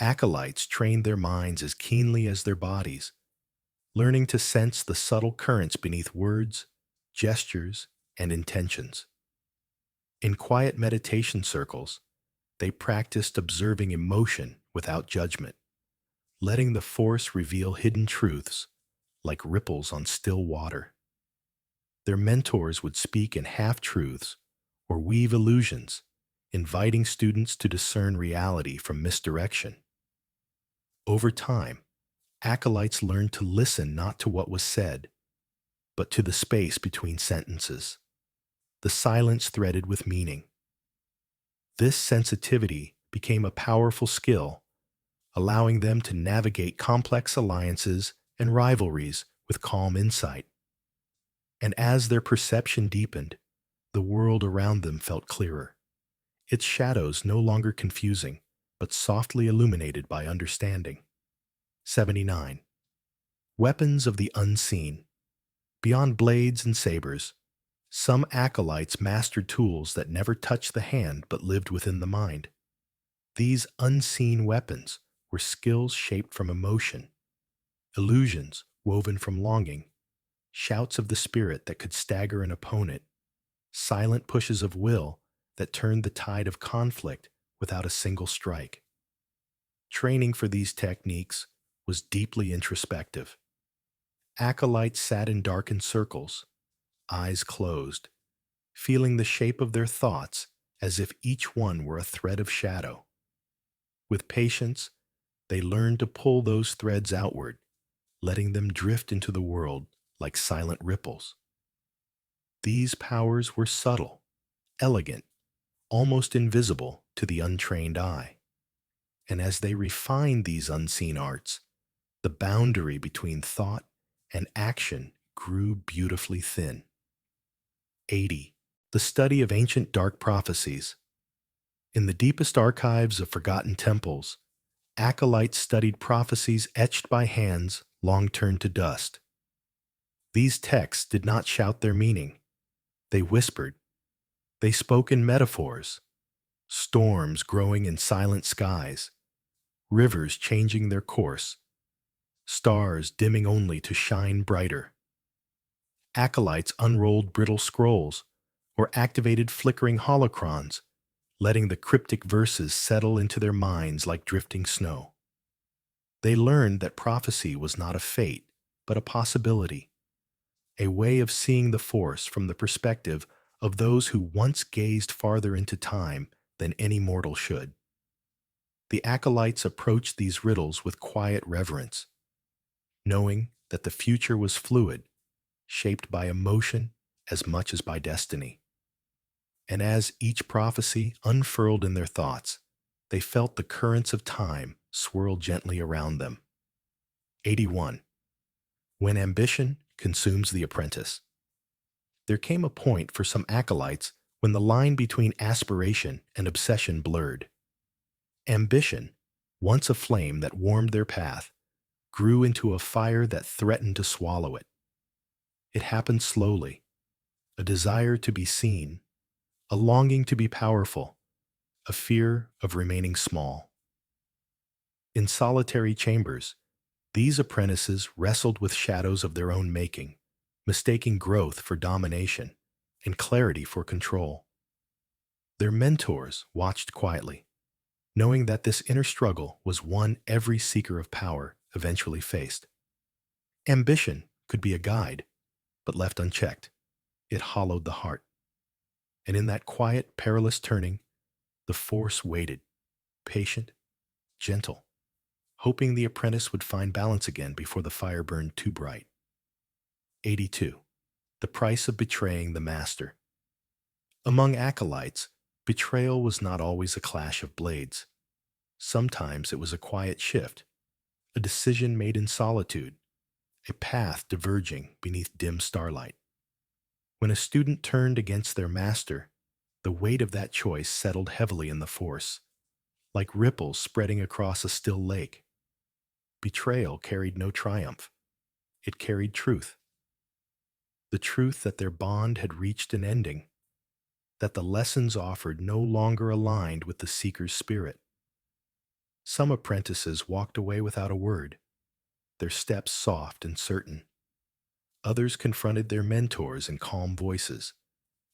Acolytes trained their minds as keenly as their bodies, learning to sense the subtle currents beneath words, gestures, and intentions. In quiet meditation circles, they practiced observing emotion without judgment, letting the Force reveal hidden truths like ripples on still water. Their mentors would speak in half-truths or weave illusions, inviting students to discern reality from misdirection. Over time, acolytes learned to listen not to what was said, but to the space between sentences, the silence threaded with meaning. This sensitivity became a powerful skill, allowing them to navigate complex alliances and rivalries with calm insight. And as their perception deepened, the world around them felt clearer, its shadows no longer confusing, but softly illuminated by understanding. 79. Weapons of the unseen. Beyond blades and sabers, some acolytes mastered tools that never touched the hand but lived within the mind. These unseen weapons were skills shaped from emotion, illusions woven from longing, shouts of the spirit that could stagger an opponent, silent pushes of will that turned the tide of conflict without a single strike. Training for these techniques was deeply introspective. Acolytes sat in darkened circles, eyes closed, feeling the shape of their thoughts as if each one were a thread of shadow. With patience, they learned to pull those threads outward, letting them drift into the world like silent ripples. These powers were subtle, elegant, almost invisible to the untrained eye. And as they refined these unseen arts, the boundary between thought and action grew beautifully thin. 80. The study of ancient dark prophecies. In the deepest archives of forgotten temples, acolytes studied prophecies etched by hands long turned to dust. These texts did not shout their meaning. They whispered. They spoke in metaphors, storms growing in silent skies, rivers changing their course, stars dimming only to shine brighter. Acolytes unrolled brittle scrolls or activated flickering holocrons, letting the cryptic verses settle into their minds like drifting snow. They learned that prophecy was not a fate, but a possibility, a way of seeing the Force from the perspective of those who once gazed farther into time than any mortal should. The acolytes approached these riddles with quiet reverence, knowing that the future was fluid, shaped by emotion as much as by destiny. And as each prophecy unfurled in their thoughts, they felt the currents of time swirl gently around them. 81. When ambition consumes the apprentice. There came a point for some acolytes when the line between aspiration and obsession blurred. Ambition, once a flame that warmed their path, grew into a fire that threatened to swallow it. It happened slowly, a desire to be seen, a longing to be powerful, a fear of remaining small. In solitary chambers, these apprentices wrestled with shadows of their own making, mistaking growth for domination and clarity for control. Their mentors watched quietly, knowing that this inner struggle was one every seeker of power eventually faced. Ambition could be a guide, but left unchecked, it hollowed the heart. And in that quiet, perilous turning, the Force waited, patient, gentle, hoping the apprentice would find balance again before the fire burned too bright. 82. The price of betraying the master. Among acolytes, betrayal was not always a clash of blades. Sometimes it was a quiet shift, a decision made in solitude, a path diverging beneath dim starlight. When a student turned against their master, the weight of that choice settled heavily in the Force, like ripples spreading across a still lake. Betrayal carried no triumph. It carried truth. The truth that their bond had reached an ending, that the lessons offered no longer aligned with the seeker's spirit. Some apprentices walked away without a word, their steps soft and certain. Others confronted their mentors in calm voices,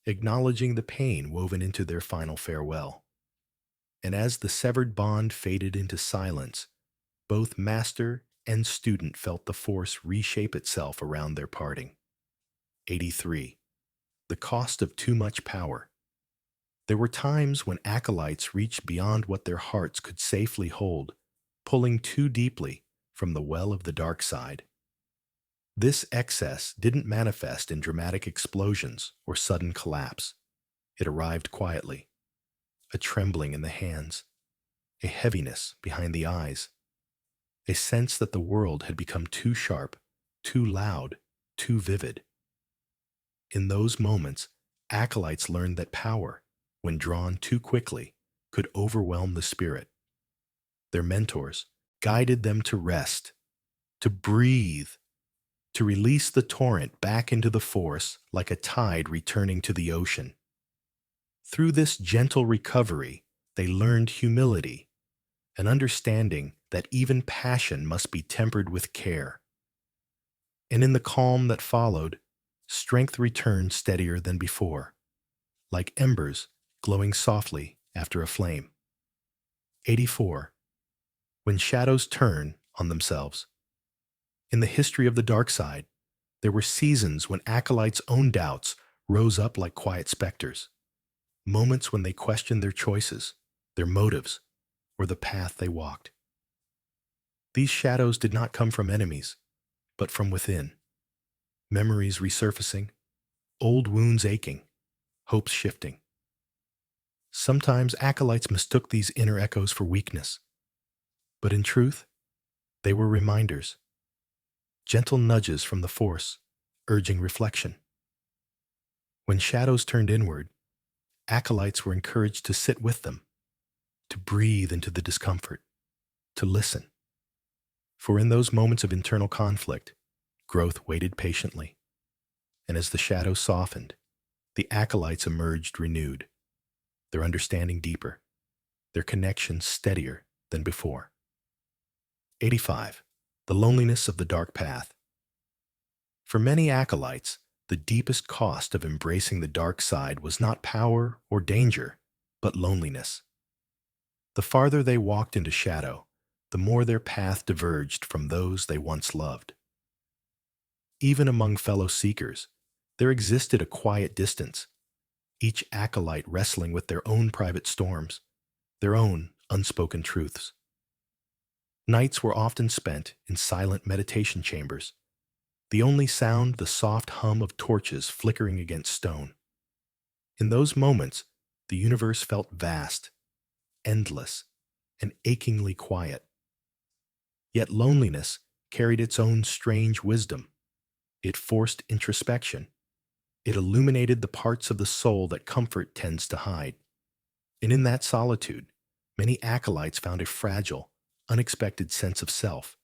acknowledging the pain woven into their final farewell. And as the severed bond faded into silence, both master and student felt the force reshape itself around their parting. 83. The cost of too much power. There were times when acolytes reached beyond what their hearts could safely hold, pulling too deeply from the well of the dark side. This excess didn't manifest in dramatic explosions or sudden collapse. It arrived quietly, a trembling in the hands, a heaviness behind the eyes, a sense that the world had become too sharp, too loud, too vivid. In those moments, acolytes learned that power, when drawn too quickly, could overwhelm the spirit. Their mentors guided them to rest, to breathe, to release the torrent back into the force like a tide returning to the ocean. Through this gentle recovery, they learned humility, an understanding that even passion must be tempered with care. And in the calm that followed, strength returned steadier than before, like embers glowing softly after a flame. 84. When shadows turn on themselves. In the history of the dark side, there were seasons when acolytes' own doubts rose up like quiet specters, moments when they questioned their choices, their motives, or the path they walked. These shadows did not come from enemies, but from within. Memories resurfacing, old wounds aching, hopes shifting. Sometimes acolytes mistook these inner echoes for weakness, but in truth, they were reminders, gentle nudges from the force, urging reflection. When shadows turned inward, acolytes were encouraged to sit with them, to breathe into the discomfort, to listen. For in those moments of internal conflict, growth waited patiently. And as the shadows softened, the acolytes emerged renewed, their understanding deeper, their connection steadier than before. 85. The loneliness of the dark path. For many acolytes, the deepest cost of embracing the dark side was not power or danger, but loneliness. The farther they walked into shadow, the more their path diverged from those they once loved. Even among fellow seekers, there existed a quiet distance, each acolyte wrestling with their own private storms, their own unspoken truths. Nights were often spent in silent meditation chambers, the only sound the soft hum of torches flickering against stone. In those moments, the universe felt vast, endless, and achingly quiet. Yet loneliness carried its own strange wisdom. It forced introspection. It illuminated the parts of the soul that comfort tends to hide. And in that solitude, many acolytes found a fragile, unexpected sense of self,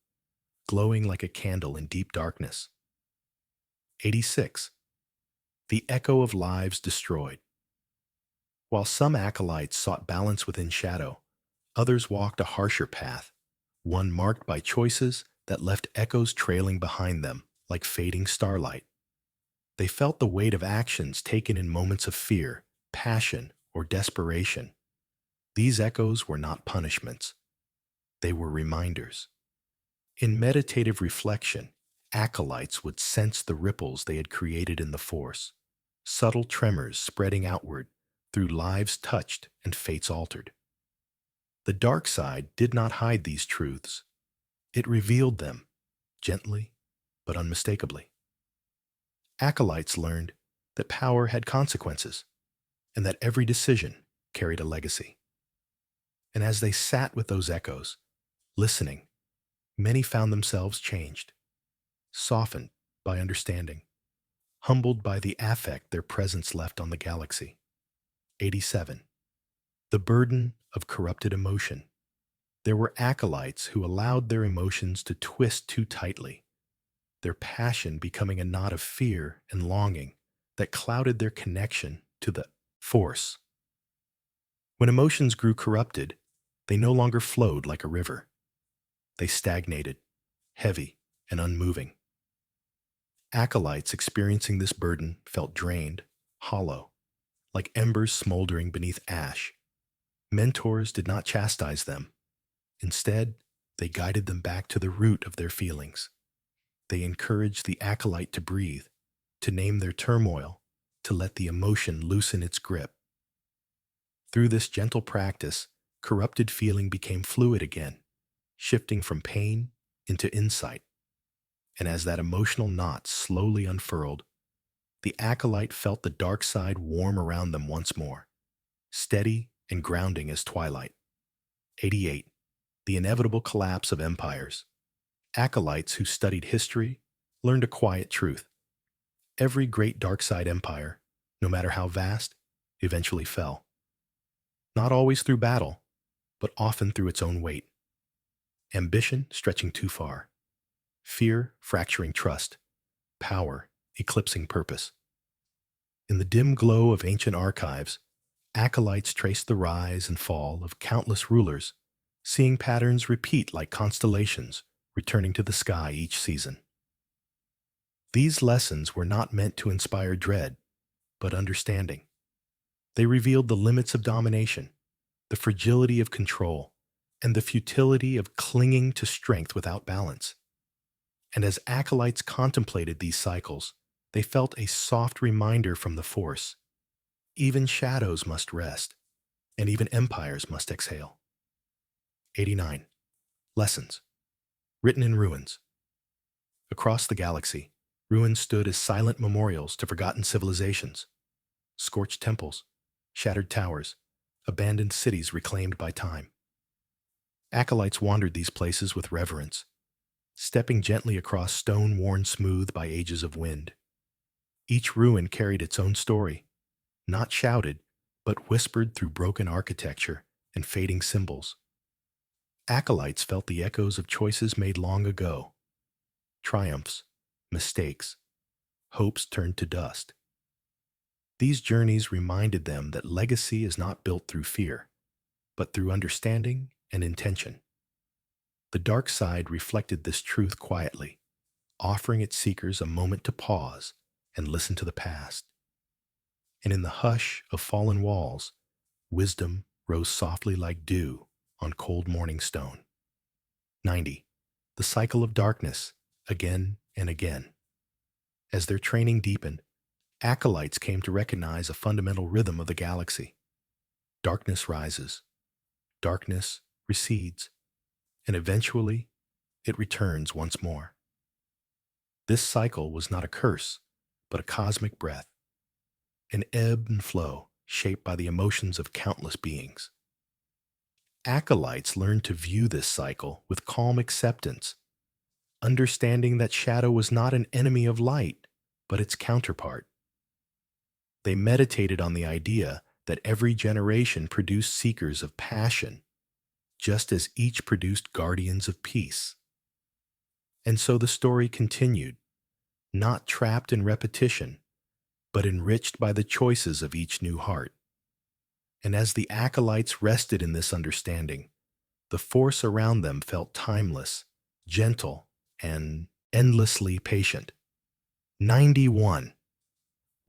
glowing like a candle in deep darkness. 86. The echo of lives destroyed. While some acolytes sought balance within shadow, others walked a harsher path, one marked by choices that left echoes trailing behind them like fading starlight. They felt the weight of actions taken in moments of fear, passion, or desperation. These echoes were not punishments. They were reminders. In meditative reflection, acolytes would sense the ripples they had created in the force, subtle tremors spreading outward through lives touched and fates altered. The dark side did not hide these truths. It revealed them, gently but unmistakably. Acolytes learned that power had consequences, and that every decision carried a legacy. And as they sat with those echoes, listening, many found themselves changed, softened by understanding, humbled by the affect their presence left on the galaxy. 87. The burden of corrupted emotion. There were acolytes who allowed their emotions to twist too tightly, their passion becoming a knot of fear and longing that clouded their connection to the force. When emotions grew corrupted, They no longer flowed like a river. They stagnated, heavy and unmoving. Acolytes experiencing this burden felt drained, hollow, like embers smoldering beneath ash. Mentors did not chastise them. Instead, they guided them back to the root of their feelings. They encouraged the acolyte to breathe, to name their turmoil, to let the emotion loosen its grip. Through this gentle practice, corrupted feeling became fluid again, shifting from pain into insight. And as that emotional knot slowly unfurled, the acolyte felt the dark side warm around them once more, steady and grounding as twilight. 88. The inevitable collapse of empires. Acolytes who studied history learned a quiet truth. Every great dark side empire, no matter how vast, eventually fell. Not always through battle, but often through its own weight. Ambition stretching too far. Fear fracturing trust. Power eclipsing purpose. In the dim glow of ancient archives, acolytes traced the rise and fall of countless rulers, seeing patterns repeat like constellations returning to the sky each season. These lessons were not meant to inspire dread, but understanding. They revealed the limits of domination, the fragility of control, and the futility of clinging to strength without balance. And as acolytes contemplated these cycles, they felt a soft reminder from the Force. Even shadows must rest, and even empires must exhale. 89. Lessons. Written in ruins. Across the galaxy, ruins stood as silent memorials to forgotten civilizations. Scorched temples, shattered towers, abandoned cities reclaimed by time. Acolytes wandered these places with reverence, stepping gently across stone worn smooth by ages of wind. Each ruin carried its own story, not shouted, but whispered through broken architecture and fading symbols. Acolytes felt the echoes of choices made long ago. Triumphs, mistakes, hopes turned to dust. These journeys reminded them that legacy is not built through fear, but through understanding and intention. The dark side reflected this truth quietly, offering its seekers a moment to pause and listen to the past. And in the hush of fallen walls, wisdom rose softly like dew on cold morning stone. 90. The cycle of darkness, again and again. As their training deepened, acolytes came to recognize a fundamental rhythm of the galaxy. Darkness rises, darkness recedes, and eventually it returns once more. This cycle was not a curse, but a cosmic breath, an ebb and flow shaped by the emotions of countless beings. Acolytes learned to view this cycle with calm acceptance, understanding that shadow was not an enemy of light, but its counterpart. They meditated on the idea that every generation produced seekers of passion, just as each produced guardians of peace. And so the story continued, not trapped in repetition, but enriched by the choices of each new heart. And as the acolytes rested in this understanding, the force around them felt timeless, gentle, and endlessly patient. 91.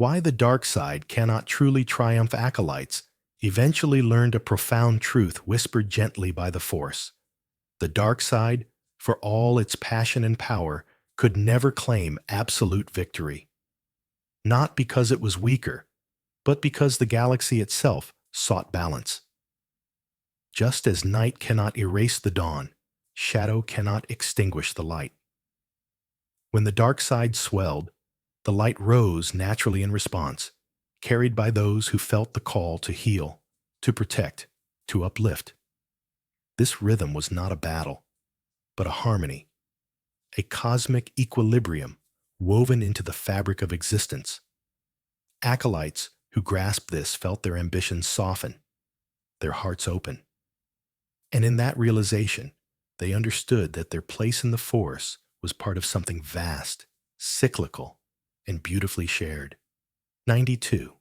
Why the dark side cannot truly triumph acolytes eventually learned a profound truth whispered gently by the Force. The dark side, for all its passion and power, could never claim absolute victory. Not because it was weaker, but because the galaxy itself sought balance. Just as night cannot erase the dawn, shadow cannot extinguish the light. When the dark side swelled, the light rose naturally in response, carried by those who felt the call to heal, to protect, to uplift. This rhythm was not a battle, but a harmony, a cosmic equilibrium woven into the fabric of existence. Acolytes who grasped this felt their ambitions soften, their hearts open. And in that realization, they understood that their place in the Force was part of something vast, cyclical, and beautifully shared. 92.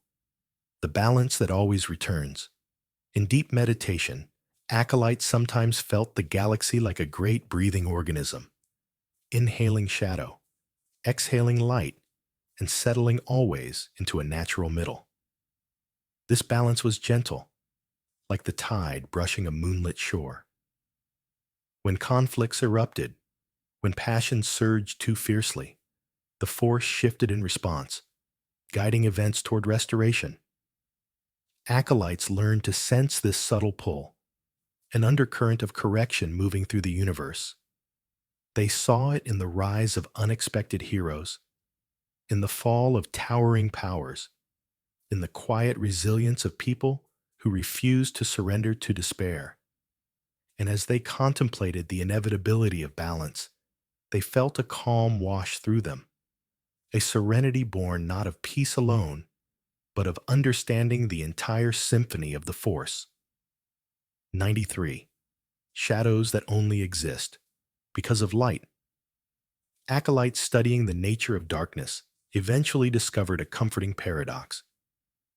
The balance that always returns. In deep meditation, Acolytes sometimes felt the galaxy like a great breathing organism, inhaling shadow, exhaling light, and settling always into a natural middle. This balance was gentle, like the tide brushing a moonlit shore. When conflicts erupted, when passion surged too fiercely, the force shifted in response, guiding events toward restoration. Acolytes learned to sense this subtle pull, an undercurrent of correction moving through the universe. They saw it in the rise of unexpected heroes, in the fall of towering powers, in the quiet resilience of people who refused to surrender to despair. And as they contemplated the inevitability of balance, they felt a calm wash through them, a serenity born not of peace alone, but of understanding the entire symphony of the Force. 93. Shadows that only exist because of light. Acolytes studying the nature of darkness eventually discovered a comforting paradox.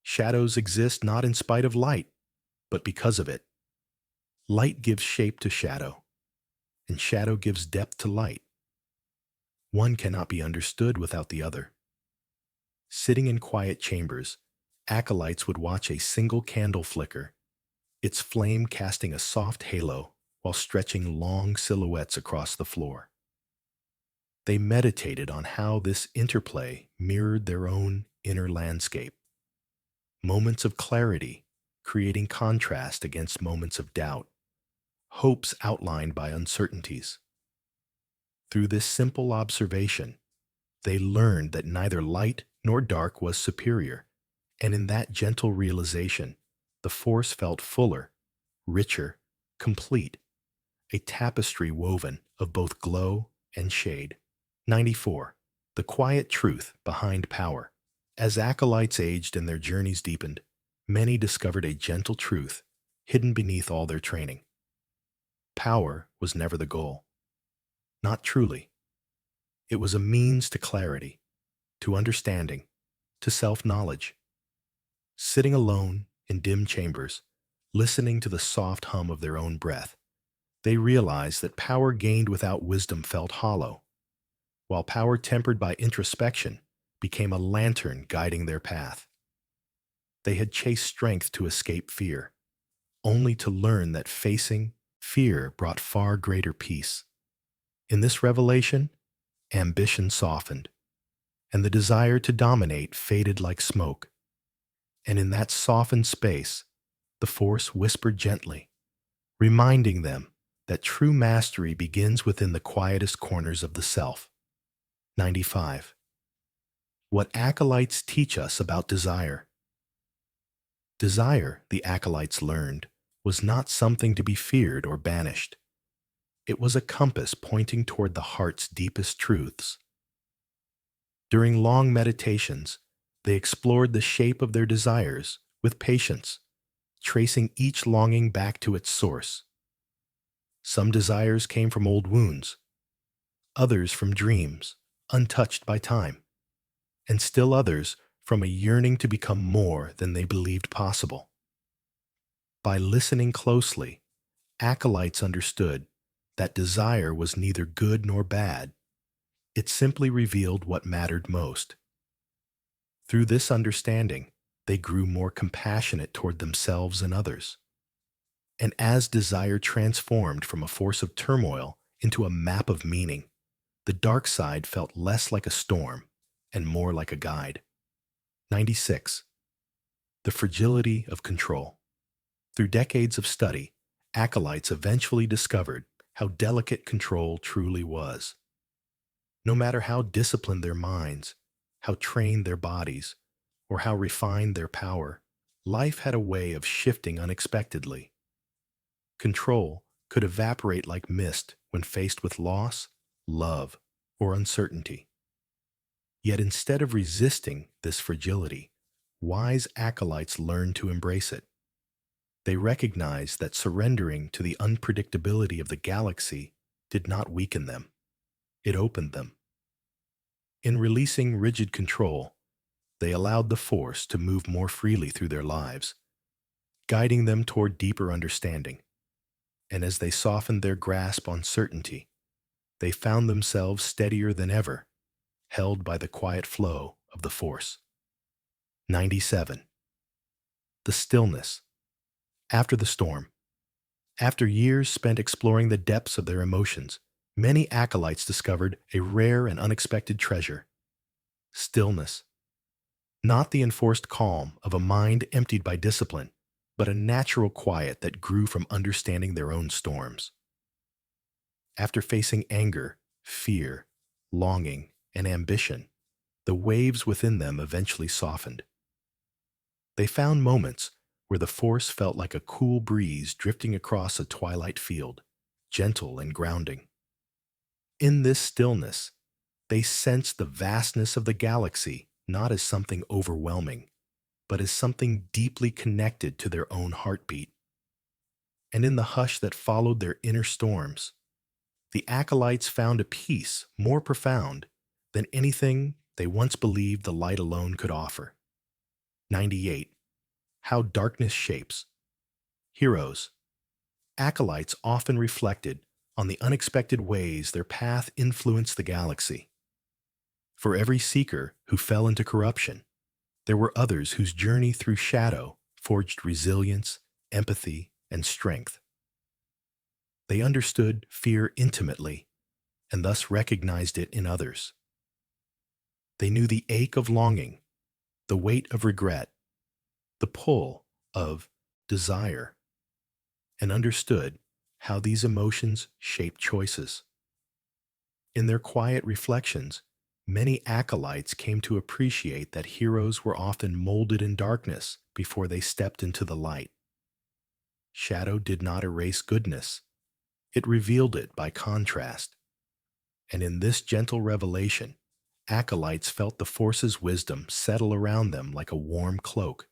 Shadows exist not in spite of light, but because of it. Light gives shape to shadow, and shadow gives depth to light. One cannot be understood without the other. Sitting in quiet chambers, acolytes would watch a single candle flicker, its flame casting a soft halo while stretching long silhouettes across the floor. They meditated on how this interplay mirrored their own inner landscape. Moments of clarity, creating contrast against moments of doubt, hopes outlined by uncertainties. Through this simple observation, they learned that neither light nor dark was superior, and in that gentle realization, the Force felt fuller, richer, complete, a tapestry woven of both glow and shade. 94. The quiet truth behind power. As acolytes aged and their journeys deepened, many discovered a gentle truth hidden beneath all their training. Power was never the goal. Not truly. It was a means to clarity, to understanding, to self-knowledge. Sitting alone in dim chambers, listening to the soft hum of their own breath, they realized that power gained without wisdom felt hollow, while power tempered by introspection became a lantern guiding their path. They had chased strength to escape fear, only to learn that facing fear brought far greater peace. In this revelation, ambition softened, and the desire to dominate faded like smoke. And in that softened space, the Force whispered gently, reminding them that true mastery begins within the quietest corners of the self. 95. What acolytes teach us about desire. Desire, the acolytes learned, was not something to be feared or banished. It was a compass pointing toward the heart's deepest truths. During long meditations, they explored the shape of their desires with patience, tracing each longing back to its source. Some desires came from old wounds, others from dreams, untouched by time, and still others from a yearning to become more than they believed possible. By listening closely, acolytes understood that desire was neither good nor bad. It simply revealed what mattered most. Through this understanding, they grew more compassionate toward themselves and others. And as desire transformed from a force of turmoil into a map of meaning, the dark side felt less like a storm and more like a guide. 96. The fragility of control. Through decades of study, acolytes eventually discovered how delicate control truly was. No matter how disciplined their minds, how trained their bodies, or how refined their power, life had a way of shifting unexpectedly. Control could evaporate like mist when faced with loss, love, or uncertainty. Yet instead of resisting this fragility, wise acolytes learned to embrace it. They recognized that surrendering to the unpredictability of the galaxy did not weaken them. It opened them. In releasing rigid control, they allowed the Force to move more freely through their lives, guiding them toward deeper understanding, And as they softened their grasp on certainty, they found themselves steadier than ever, held by the quiet flow of the Force. 97. The stillness. After the storm. After years spent exploring the depths of their emotions, many acolytes discovered a rare and unexpected treasure: stillness. Not the enforced calm of a mind emptied by discipline, but a natural quiet that grew from understanding their own storms. After facing anger, fear, longing, and ambition, the waves within them eventually softened. They found moments where the Force felt like a cool breeze drifting across a twilight field, gentle and grounding. In this stillness, they sensed the vastness of the galaxy not as something overwhelming, but as something deeply connected to their own heartbeat. And in the hush that followed their inner storms, the acolytes found a peace more profound than anything they once believed the light alone could offer. 98. How darkness shapes. Heroes. Acolytes often reflected on the unexpected ways their path influenced the galaxy. For every seeker who fell into corruption, there were others whose journey through shadow forged resilience, empathy, and strength. They understood fear intimately and thus recognized it in others. They knew the ache of longing, the weight of regret, the pull of desire, and understood how these emotions shape choices. In their quiet reflections, many acolytes came to appreciate that heroes were often molded in darkness before they stepped into the light. Shadow did not erase goodness, it revealed it by contrast. And in this gentle revelation, acolytes felt the Force's wisdom settle around them like a warm cloak,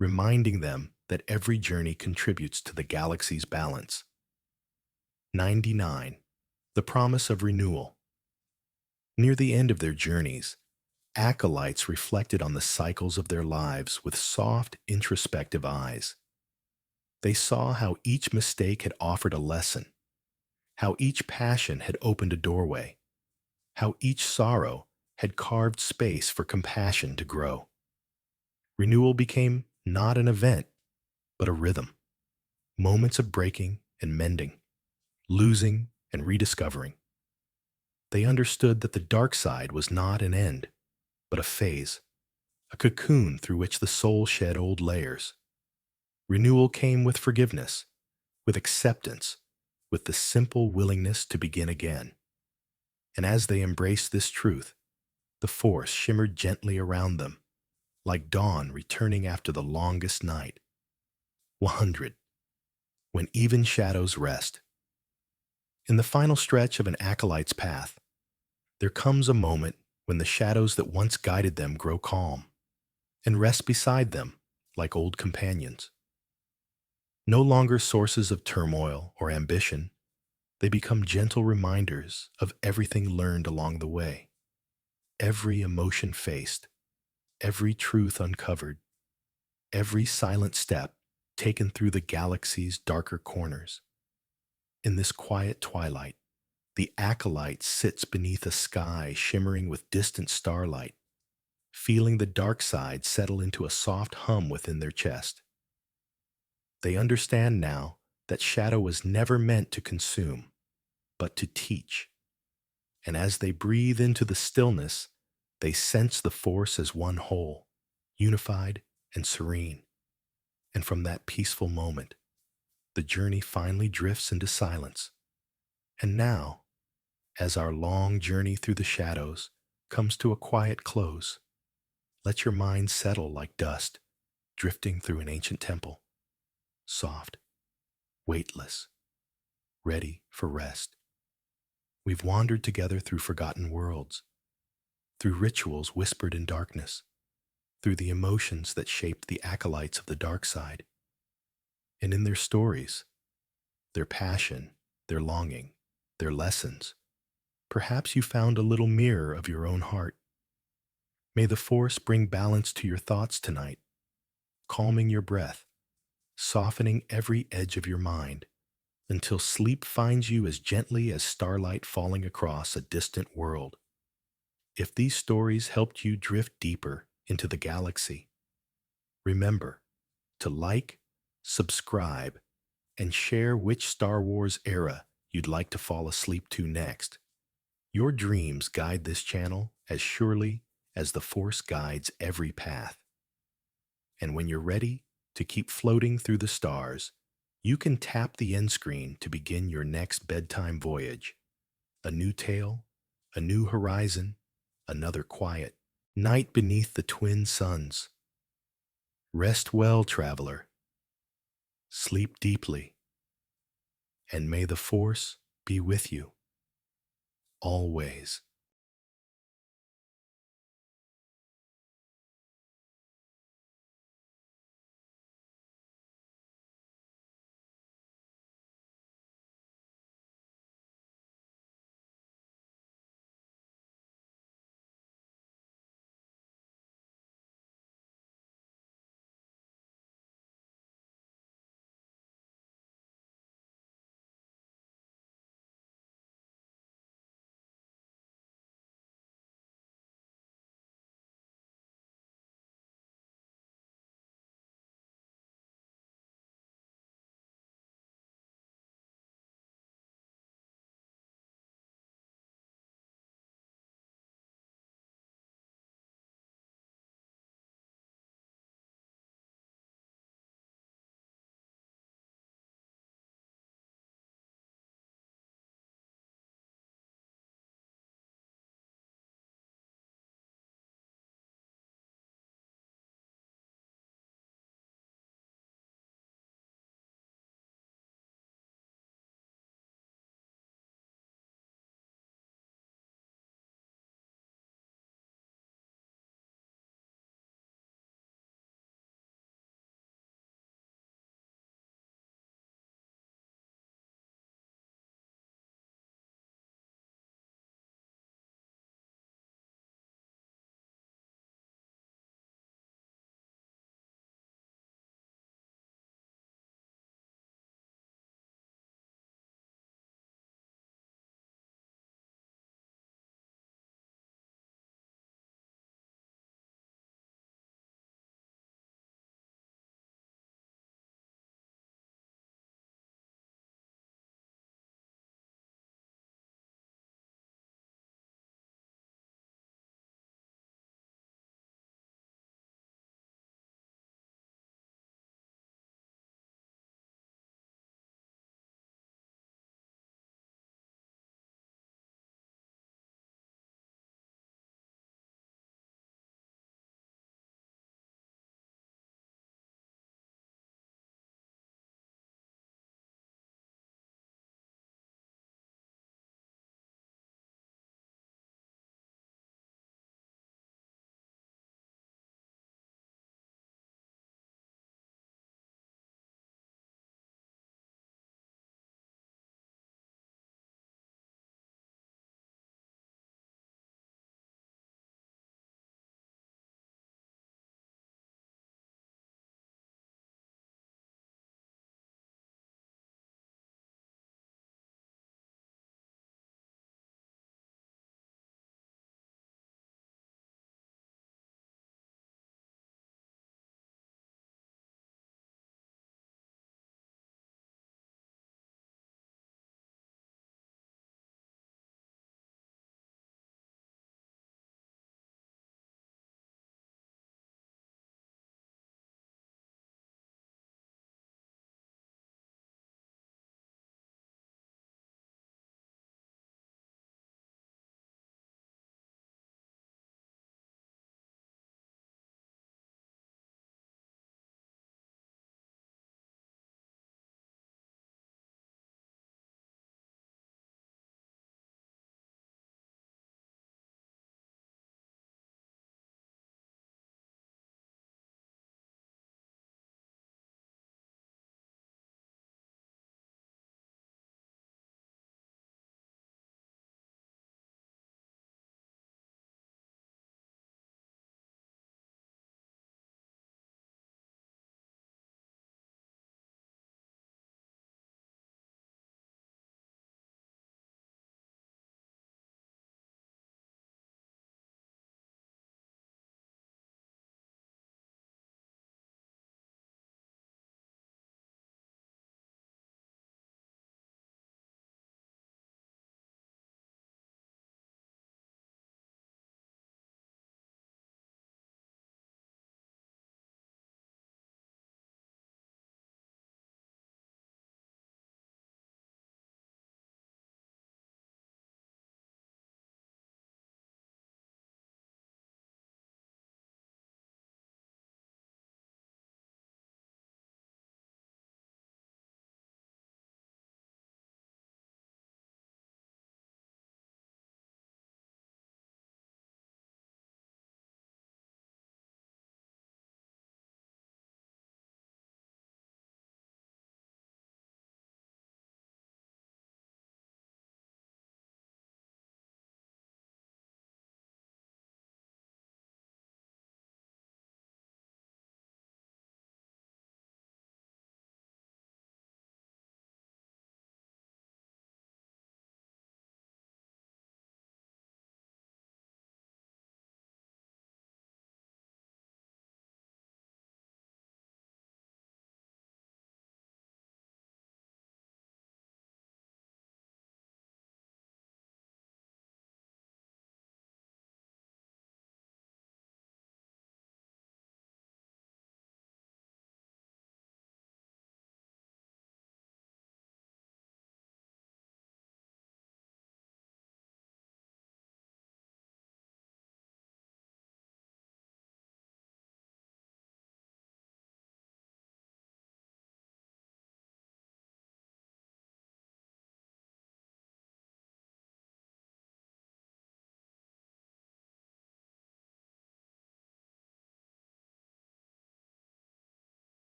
reminding them that every journey contributes to the galaxy's balance. 99. The promise of renewal. Near the end of their journeys, acolytes reflected on the cycles of their lives with soft, introspective eyes. They saw how each mistake had offered a lesson, how each passion had opened a doorway, how each sorrow had carved space for compassion to grow. Renewal became not an event, but a rhythm, moments of breaking and mending, losing and rediscovering. They understood that the dark side was not an end, but a phase, a cocoon through which the soul shed old layers. Renewal came with forgiveness, with acceptance, with the simple willingness to begin again. And as they embraced this truth, the Force shimmered gently around them, like dawn returning after the longest night. 100. When even shadows rest. In the final stretch of an acolyte's path, there comes a moment when the shadows that once guided them grow calm and rest beside them like old companions. No longer sources of turmoil or ambition, they become gentle reminders of everything learned along the way, every emotion faced, every truth uncovered, every silent step taken through the galaxy's darker corners. In this quiet twilight, the acolyte sits beneath a sky shimmering with distant starlight, feeling the dark side settle into a soft hum within their chest. They understand now that shadow was never meant to consume, but to teach. And as they breathe into the stillness, they sense the Force as one whole, unified and serene. And from that peaceful moment, the journey finally drifts into silence. And now, as our long journey through the shadows comes to a quiet close, let your mind settle like dust drifting through an ancient temple, soft, weightless, ready for rest. We've wandered together through forgotten worlds, through rituals whispered in darkness, through the emotions that shaped the acolytes of the dark side. And in their stories, their passion, their longing, their lessons, perhaps you found a little mirror of your own heart. May the Force bring balance to your thoughts tonight, calming your breath, softening every edge of your mind, until sleep finds you as gently as starlight falling across a distant world. If these stories helped you drift deeper into the galaxy, remember to like, subscribe, and share which Star Wars era you'd like to fall asleep to next. Your dreams guide this channel as surely as the Force guides every path. And when you're ready to keep floating through the stars, you can tap the end screen to begin your next bedtime voyage. A new tale, a new horizon, another quiet night beneath the twin suns. Rest well, traveler. Sleep deeply, and may the Force be with you always.